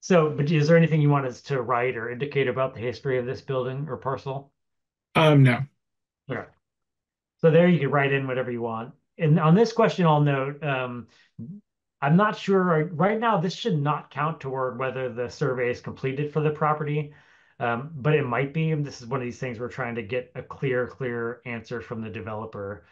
So, but is there anything you want us to write or indicate about the history of this building or parcel? No. Okay. So there you can write in whatever you want. And on this question, I'll note, I'm not sure right now, this should not count toward whether the survey is completed for the property. But it might be. And this is one of these things we're trying to get a clear answer from the developer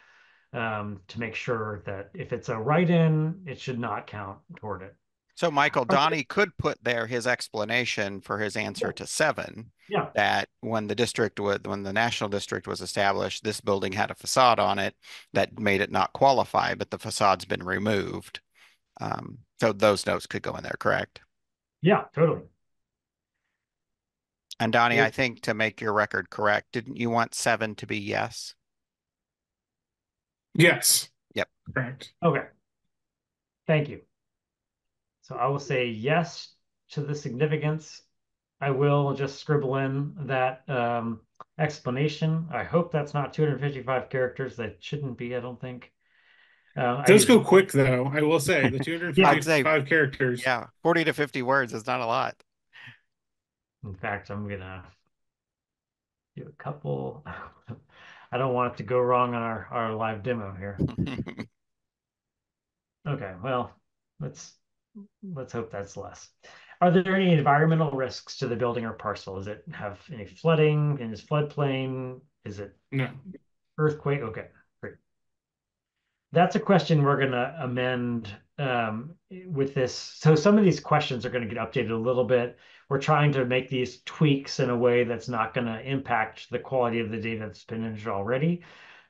to make sure that if it's a write-in, it should not count toward it. So, Michael, Okay. Donnie could put there his explanation for his answer to 7, Yeah. that when the national district was established, this building had a facade on it that made it not qualify, but the facade's been removed. So those notes could go in there, correct? Yeah, totally. And Donnie, I It- think to make your record correct, didn't you want 7 to be yes? Yes. Yep. Correct. okay. Thank you. So I will say yes to the significance. I will just scribble in that explanation. I hope that's not 255 characters. That shouldn't be, I don't think. I Does use, go quick though. I will say the yeah. I'd say, 255 characters. yeah, 40 to 50 words is not a lot. In fact, I'm gonna do a couple. I don't want it to go wrong on our live demo here. Okay, well, let's let's hope that's less. Are there any environmental risks to the building or parcel? Does it have any flooding in its floodplain? Is it No. earthquake? Okay, great. That's a question we're going to amend with this. So some of these questions are going to get updated a little bit. We're trying to make these tweaks in a way that's not going to impact the quality of the data that's been entered already.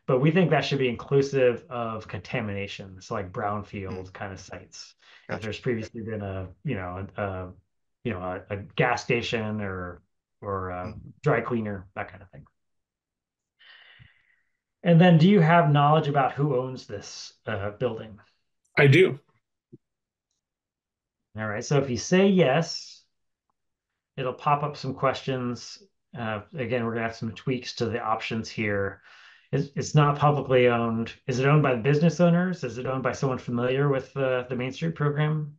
But we think that should be inclusive of contaminations, like Mm, brownfield kind of sites. If gotcha. there's previously been a gas station or a Mhm. dry cleaner, that kind of thing. And then, do you have knowledge about who owns this building? I do. All right. So if you say yes, it'll pop up some questions. Again, we're gonna have some tweaks to the options here. It's not publicly owned. Is it owned by the business owners? Is it owned by someone familiar with the Main Street program?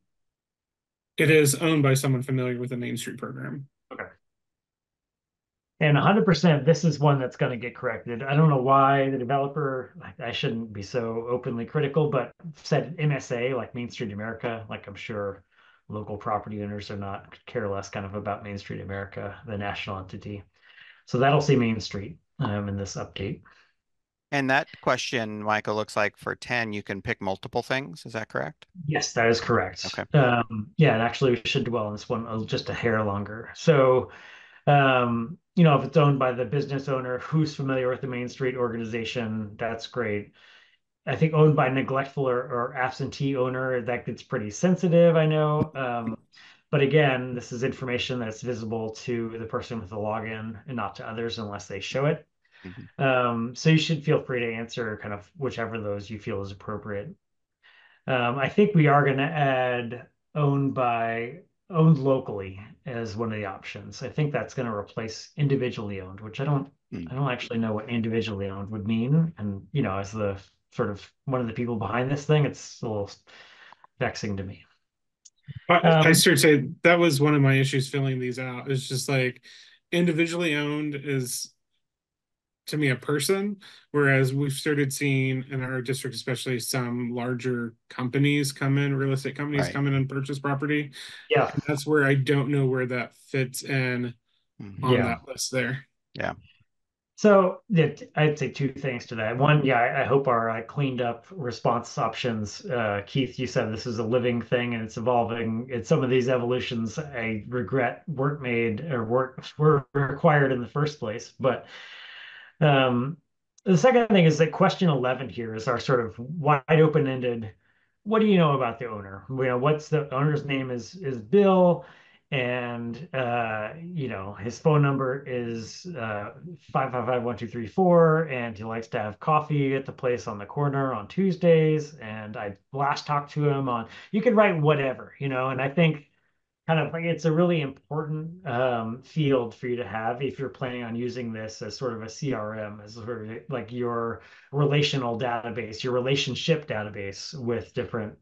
It is owned by someone familiar with the Main Street program. Okay. And 100%, this is one that's going to get corrected. I don't know why the developer, I shouldn't be so openly critical, but said MSA, like Main Street America, like I'm sure local property owners are not care less kind of about Main Street America, the national entity. So that'll see Main Street in this update. And that question, Michael, looks like for 10, you can pick multiple things. Is that correct? Yes, that is correct. Okay. Yeah, and actually we should dwell on this one just a hair longer. So if it's owned by the business owner who's familiar with the Main Street organization, that's great. I think owned by neglectful or absentee owner, that gets pretty sensitive, I know. But again, this is information that's visible to the person with the login and not to others unless they show it. Mhm. So you should feel free to answer kind of whichever of those you feel is appropriate. I think we are going to add owned locally as one of the options. I think that's going to replace individually owned, which Mm. I don't actually know what individually owned would mean. And as the sort of one of the people behind this thing, it's a little vexing to me. I Um, should say that was one of my issues filling these out. It's just like individually owned is to me a person, whereas we've started seeing in our district, especially some larger companies come in, real estate companies Right. come in and purchase property. yeah, And that's where I don't know where that fits in Mhm. on yeah. that list there. Yeah. So I'd say two things to that. One, yeah, I hope our cleaned up response options. Keith, you said this is a living thing and it's evolving. And some of these evolutions I regret weren't made or were required in the first place. But um, the second thing is that question 11 here is our sort of wide open-ended. What do you know about the owner? What's the owner's name is Bill, and his phone number is 555-1234, and he likes to have coffee at the place on the corner on Tuesdays. And I last talked to him on. You can write whatever, and I think kind of like it's a really important field for you to have if you're planning on using this as sort of a CRM, as sort of like your relational database, your relationship database with different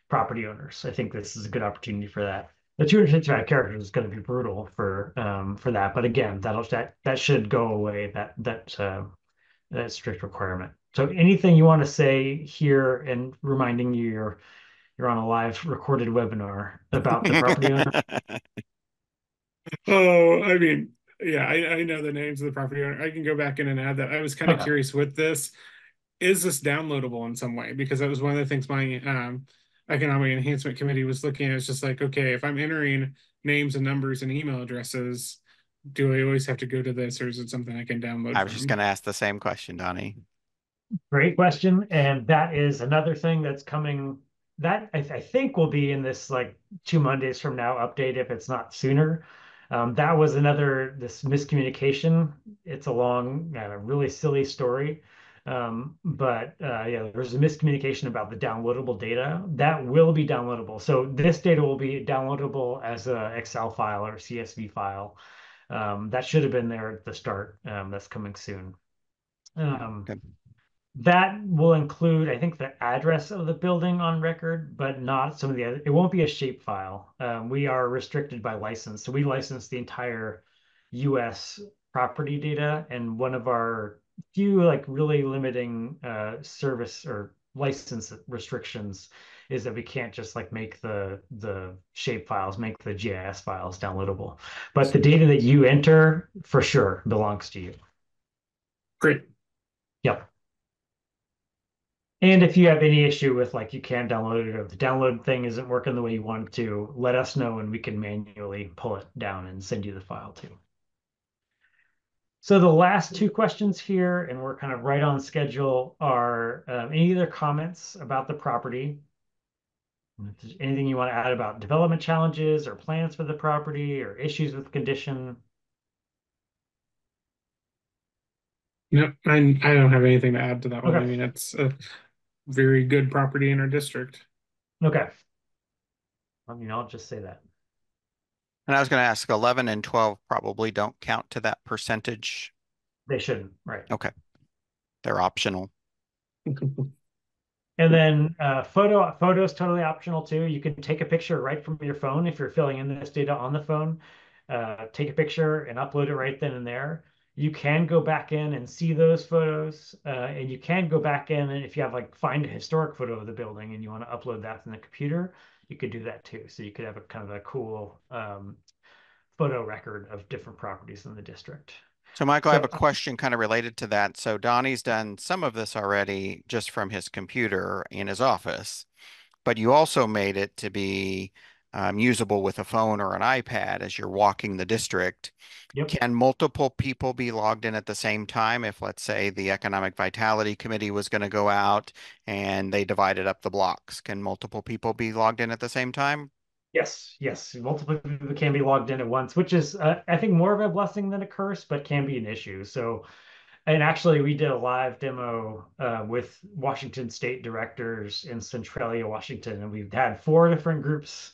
property owners. I think this is a good opportunity for that. The 255 characters is going to be brutal for that, but again, that should go away. That strict requirement. So, anything you want to say here, and reminding you you're on a live recorded webinar about the property owner. Oh, I mean, yeah, I know the names of the property owner. I can go back in and add that. I was kind of Okay. curious with this. Is this downloadable in some way? Because that was one of the things my economic enhancement committee was looking at. It's just like, okay, if I'm entering names and numbers and email addresses, do I always have to go to this, or is it something I can download I was just from? going to ask the same question, Donnie. Great question. And that is another thing that's coming that I think will be in this like 2 Mondays from now update if it's not sooner. That was this miscommunication. It's a long, really silly story. But yeah, there's a miscommunication about the downloadable data that will be downloadable. So this data will be downloadable as a Excel file or CSV file. That should have been there at the start. That's coming soon. Um, Good. that will include, I think, the address of the building on record, but not some of the other. It won't be a shape file. We are restricted by license. So we license the entire US property data. And one of our few, like, really limiting service or license restrictions is that we can't just like make the shape files, make the GIS files downloadable. But the data that you enter for sure belongs to you. Great. Yep. And if you have any issue with like you can't download it or the download thing isn't working the way you want it to, let us know and we can manually pull it down and send you the file too. So the last two questions here, and we're kind of right on schedule, are any other comments about the property? If there's anything you want to add about development challenges or plans for the property or issues with condition? No, I don't have anything to add to that one. I Okay. mean, it's a very good property in our district. Okay. I'll just say that. And I was going to ask 11 and 12 probably don't count to that percentage. They shouldn't, right? Okay. They're optional. And then photo is totally optional too. You can take a picture right from your phone if you're filling in this data on the phone. take a picture and upload it right then and there. You can go back in and see those photos, and you can go back in and if you have like find a historic photo of the building and you want to upload that from the computer, you could do that too. So you could have a kind of a cool photo record of different properties in the district. So, Michael, I have So a question kind of related to that. So, Donnie's done some of this already just from his computer in his office, but you also made it to be usable with a phone or an iPad as you're walking the district. yep. Can multiple people be logged in at the same time if, let's say, the Economic Vitality Committee was going to go out and they divided up the blocks? Can multiple people be logged in at the same time? Yes, yes. Multiple people can be logged in at once, which is, I think, more of a blessing than a curse, but can be an issue. So, and actually, we did a live demo with Washington State directors in Centralia, Washington, and we've had four different groups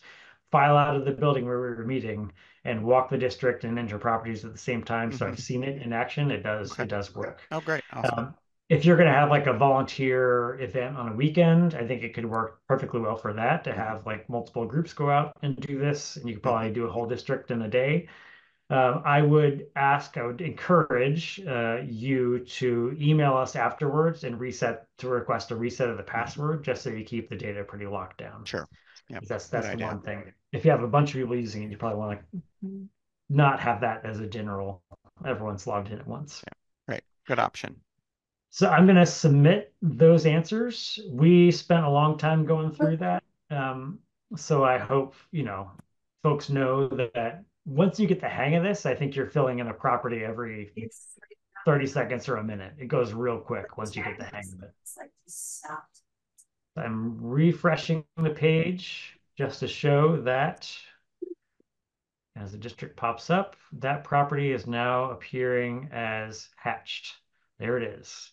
file out of the building where we were meeting and walk the district and enter properties at the same time. So Hmm. I've seen it in action. Okay. It does work. Oh, great. Awesome. Um, if you're going to have like a volunteer event on a weekend, I think it could work perfectly well for that to Hmm. have like multiple groups go out and do this. And you could Hmm. probably do a whole district in a day. I would encourage you to email us afterwards and to request a reset of the Hmm. password just so you keep the data pretty locked down. Sure. Yep. Good That's the idea. one thing. If you have a bunch of people using it, you probably want to not have that as a general, everyone's logged in at once. Yeah. Great. Good option. So I'm going to submit those answers. We spent a long time going through that. Um, so I hope, folks know that once you get the hang of this, I think you're filling in a property every 30 seconds or a minute. It goes real quick once you get the hang of it. I'm refreshing the page just to show that as the district pops up, that property is now appearing as hatched. There it is.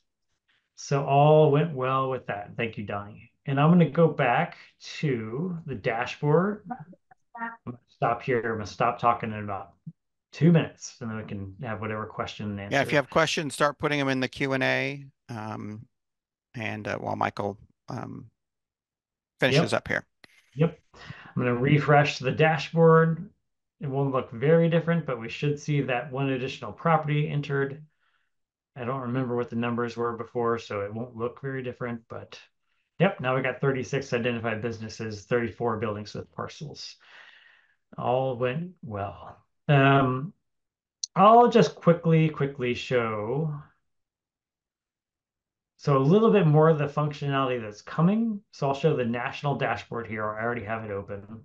So all went well with that. Thank you, Donnie. And I'm going to go back to the dashboard. I'm going to stop here. I'm going to stop talking in about 2 minutes, and then we can have whatever question and Yeah, if you answer. have questions, start putting them in the Q&A. And while Michael finishes Yep, up here. yep. I'm going to refresh the dashboard. It won't look very different, but we should see that one additional property entered. I don't remember what the numbers were before, so it won't look very different, but yep, now we got 36 identified businesses, 34 buildings with parcels. All went well. I'll just quickly show. So a little bit more of the functionality that's coming. So I'll show the national dashboard here. I already have it open.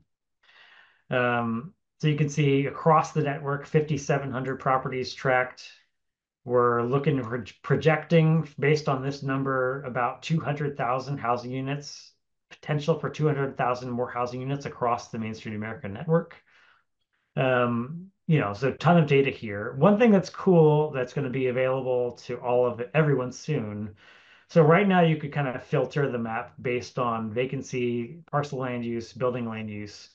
So you can see across the network, 5,700 properties tracked. We're looking for projecting based on this number about 200,000 housing units, potential for 200,000 more housing units across the Main Street America network. So a ton of data here. One thing that's cool that's going to be available to everyone soon. So right now you could kind of filter the map based on vacancy, parcel land use, building land use.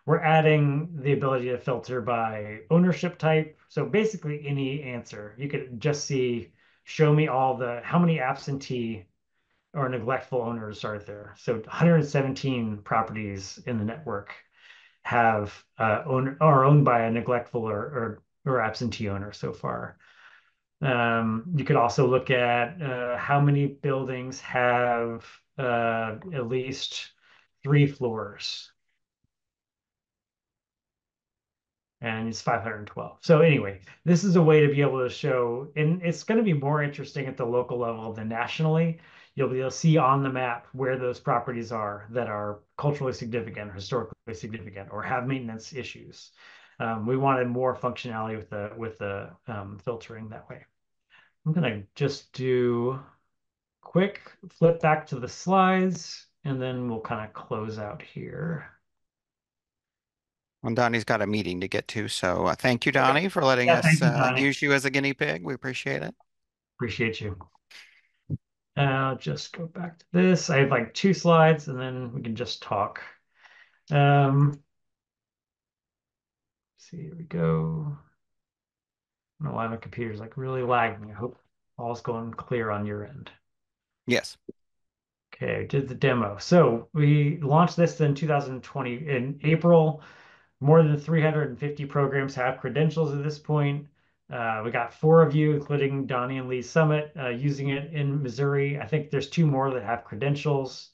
We're adding the ability to filter by ownership type. So basically any answer. You could just show me how many absentee or neglectful owners are there. So 117 properties in the network are owned by a neglectful or absentee owner so far. You could also look at how many buildings have at least 3 floors, and it's 512. So anyway, this is a way to be able to show, and it's going to be more interesting at the local level than nationally. You'll be able to see on the map where those properties are that are culturally significant or historically significant or have maintenance issues. We wanted more functionality with the filtering that way. I'm gonna just do quick flip back to the slides, and then we'll kind of close out here. And Donnie's got a meeting to get to. So thank you, Okay. Donnie, for letting Yeah, us thank you, Donnie. use you as a guinea pig. We appreciate it. Appreciate you. I'll just go back to this. I have like 2 slides, and then we can just talk. See, here we go. I don't know why my computer's like really lagging. I hope all's going clear on your end. Yes. Okay, I did the demo. So we launched this in 2020 in April. More than 350 programs have credentials at this point. We got 4 of you, including Donnie and Lee Summit, using it in Missouri. I think there's 2 more that have credentials.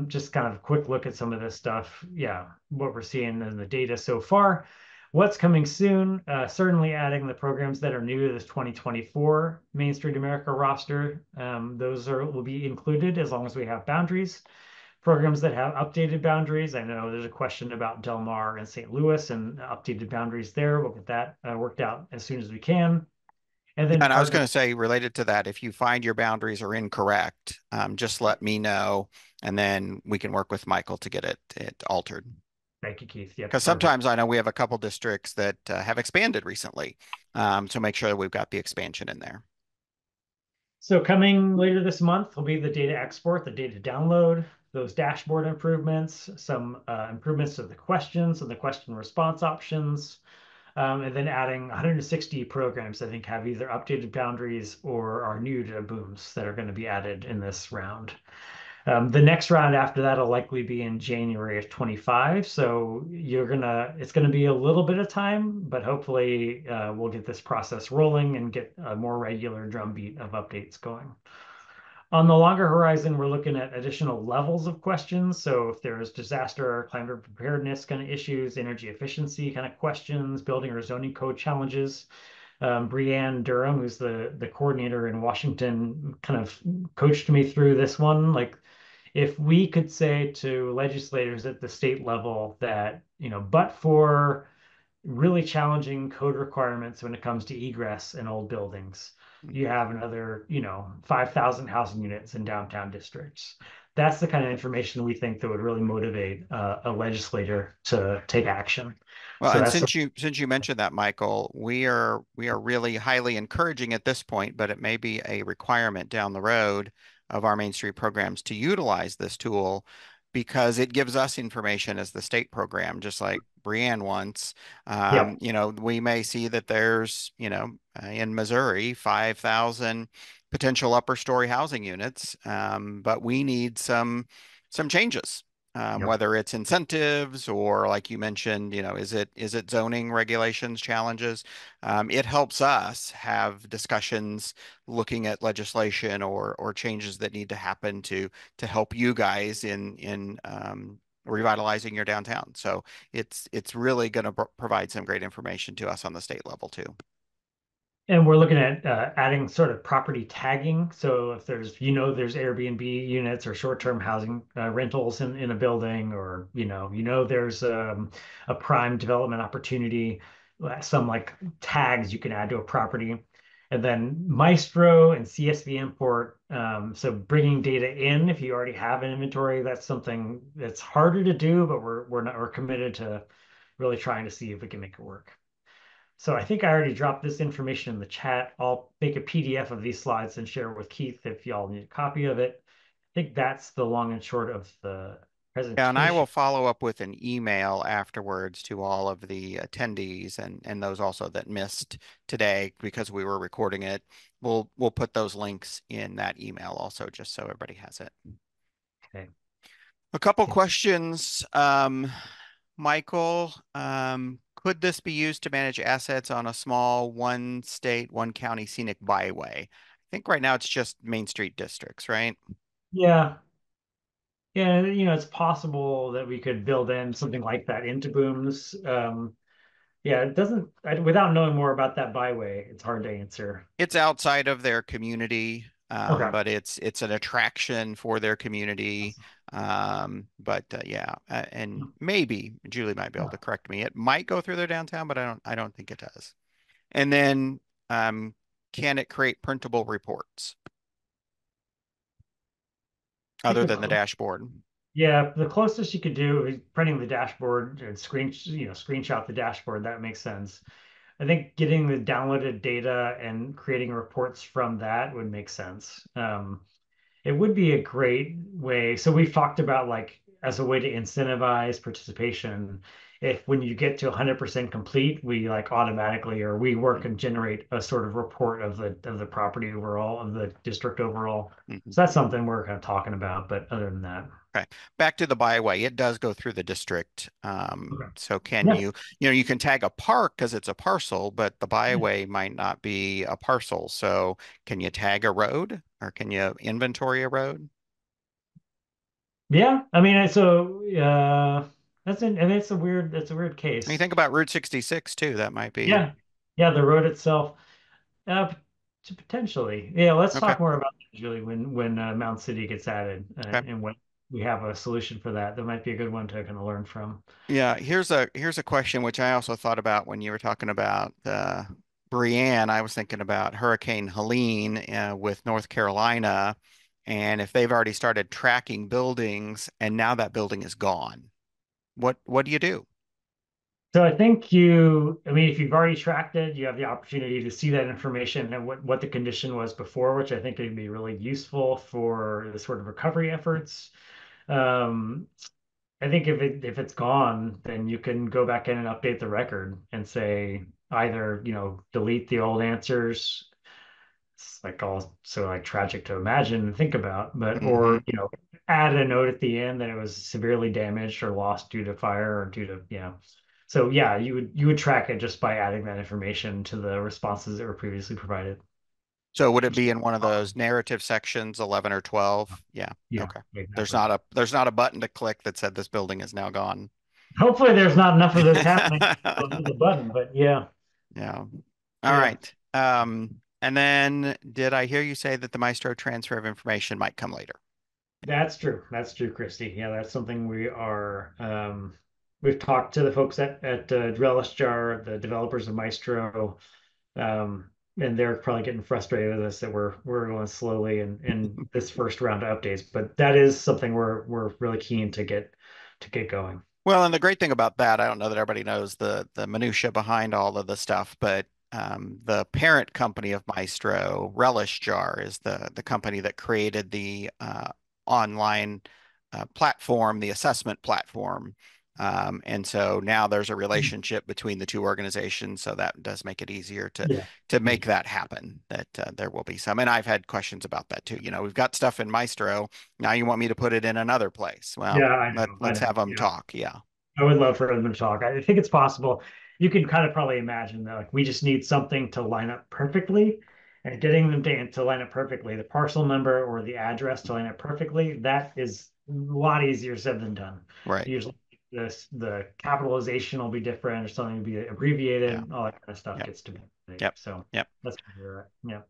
Just kind of a quick look at some of this stuff. Yeah, what we're seeing in the data so far. What's coming soon? Certainly adding the programs that are new to this 2024 Main Street America roster. Those will be included as long as we have boundaries. Programs that have updated boundaries. I know there's a question about Del Mar and St. Louis and updated boundaries there. We'll get that worked out as soon as we can. And Yeah, then and I was going target. to say, related to that, if you find your boundaries are incorrect, just let me know, and then we can work with Michael to get it altered. Thank you, Keith. Yep, Because perfect. sometimes I know we have a couple districts that have expanded recently, so make sure that we've got the expansion in there. So coming later this month will be the data export, the data download, those dashboard improvements, some improvements to the questions and the question response options, and then adding 160 programs I think have either updated boundaries or are new to BOOMS that are going to be added in this round. The next round after that will likely be in January of 25. So it's gonna be a little bit of time, but hopefully we'll get this process rolling and get a more regular drumbeat of updates going. On the longer horizon, we're looking at additional levels of questions. So if there's disaster or climate preparedness kind of issues, energy efficiency kind of questions, building or zoning code challenges, Brianne Durham, who's the coordinator in Washington, kind of coached me through this one. Like, if we could say to legislators at the state level that, but for really challenging code requirements when it comes to egress in old buildings, you have another, 5,000 housing units in downtown districts. That's the kind of information we think that would really motivate a legislator to take action. Well, So and that's since you mentioned that, Michael, we are really highly encouraging at this point, but it may be a requirement down the road of our Main Street programs to utilize this tool because it gives us information as the state program, just like Brianne wants. Yep, We may see that there's, in Missouri, 5,000 potential upper story housing units, but we need some changes, yep. whether it's incentives or, like you mentioned, is it zoning regulations challenges? It helps us have discussions looking at legislation or changes that need to happen to help you guys in revitalizing your downtown. So it's really going to provide some great information to us on the state level too. And we're looking at adding sort of property tagging. So if there's Airbnb units or short-term housing rentals in a building, or there's a prime development opportunity, some like tags you can add to a property, and then Maestro and CSV import. So bringing data in if you already have an inventory, that's something that's harder to do, but we're committed to really trying to see if we can make it work. So I think I already dropped this information in the chat. I'll make a PDF of these slides and share it with Keith if y'all need a copy of it. I think that's the long and short of the Yeah, and I presentation. will follow up with an email afterwards to all of the attendees and those also that missed today because we were recording it. We'll put those links in that email also, just so everybody has it. Okay. A couple Yeah. questions. Michael, could this be used to manage assets on a small one state, one county scenic byway? I think right now it's just Main Street districts, right? Yeah. Yeah, it's possible that we could build in something like that into Booms. Yeah, it doesn't, without knowing more about that byway, it's hard to answer. It's outside of their community, Okay. but it's an attraction for their community. But yeah, and maybe Julie might be able to correct me. It might go through their downtown, but I don't think it does. And then, um, can it create printable reports I think other than the dashboard? yeah, the closest you could do is printing the dashboard and screenshot the dashboard. That makes sense. I think getting the downloaded data and creating reports from that would make sense. It would be a great way. So we've talked about, like, as a way to incentivize participation, if when you get to 100% complete, we like automatically, or we work and generate a sort of report of the property overall, of the district overall. Mhm. So that's something we're kind of talking about. But other than that. Okay. Back to the byway. It does go through the district. Okay. So can Yeah. you, you can tag a park because it's a parcel, but the byway might not be a parcel. So can you tag a road or can you inventory a road? Yeah. I mean, so and it's a weird And you case. think about Route 66 too. That might be Yeah. Yeah, the road itself. Uh, Potentially. Yeah, let's okay. talk more about that, Julie, when Mount City gets added, Okay. and when we have a solution for that. That might be a good one to kind of learn from. Yeah, here's a question which I also thought about when you were talking about Brianne. I was thinking about Hurricane Helene with North Carolina, and if they've already started tracking buildings and now that building is gone, what do you do? So I mean, if you've already tracked it, you have the opportunity to see that information and what the condition was before, which I think would be really useful for the sort of recovery efforts. Um, I think if it's gone, then you can go back in and update the record and say either, delete the old answers. It's like all so like tragic to imagine and think about, but Hmm. or add a note at the end that it was severely damaged or lost due to fire or due to So yeah, you would track it just by adding that information to the responses that were previously provided. So would it be in one of those narrative sections, 11 or 12? Yeah. Yeah, Okay. exactly. There's not a button to click that said this building is now gone. Hopefully there's not enough of those happening. I'll hit the button, but yeah, Yeah. All yeah. right. And then did I hear you say that the Maestro transfer of information might come later? That's true. That's true, Christy. Yeah, that's something we've talked to the folks at Relish Jar, the developers of Maestro, and they're probably getting frustrated with us that we're going slowly in this first round of updates. But that is something we're really keen to get going. Well, and the great thing about that, I don't know that everybody knows the minutia behind all of the stuff, but the parent company of Maestro, Relish Jar, is the company that created the online platform, the assessment platform. And so now there's a relationship between the two organizations, so that does make it easier Yeah. to Yeah. make that happen. That there will be some, and I've had questions about that too. We've got stuff in Maestro. Now you want me to put it in another place. Yeah, Well, I know. I let's know. have them Yeah. talk. Yeah. I would love for them to talk. I think it's possible. You can kind of probably imagine that like we just need something to line up perfectly, and getting them to line up perfectly, the parcel number or the address to line up perfectly, that is a lot easier said than done. Right. Usually the capitalization will be different or something will be Yeah. abbreviated, all that kind of stuff Yep. gets to be. Yep. So Yep. that's right. Yeah.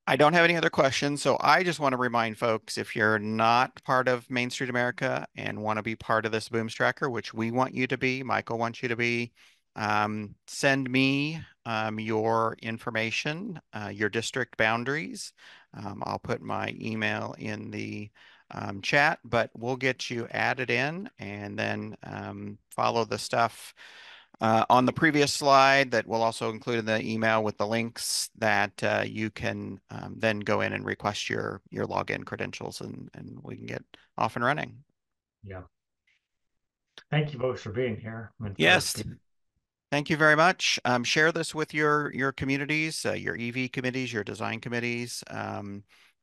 I don't have any other questions, so I just want to remind folks if you're not part of Main Street America and want to be part of this Booms Tracker, which we want you to be, Michael wants you to be, send me your information, your district boundaries. I'll put my email in the chat, but we'll get you added in and then follow the stuff on the previous slide that will also include in the email with the links that you can then go in and request your login credentials and we can get off and running. Yeah. Thank you folks for being here and for Yes, being. thank you very much. Share this with your communities, your EV committees, your design committees,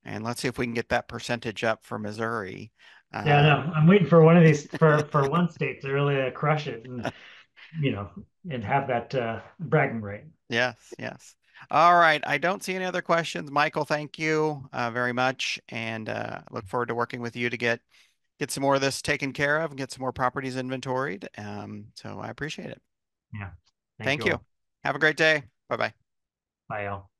and let's see if we can get that percentage up for Missouri. Yeah, Uh, no, I'm waiting for one of these for one state to really crush it you know, and have that bragging right. Yes, yes. All right. I don't see any other questions. Michael, thank you very much, and look forward to working with you to get some more of this taken care of and get some more properties inventoried. So I appreciate it. Yeah. Thank Thank you you. all. Have a great day. Bye bye. Bye, all.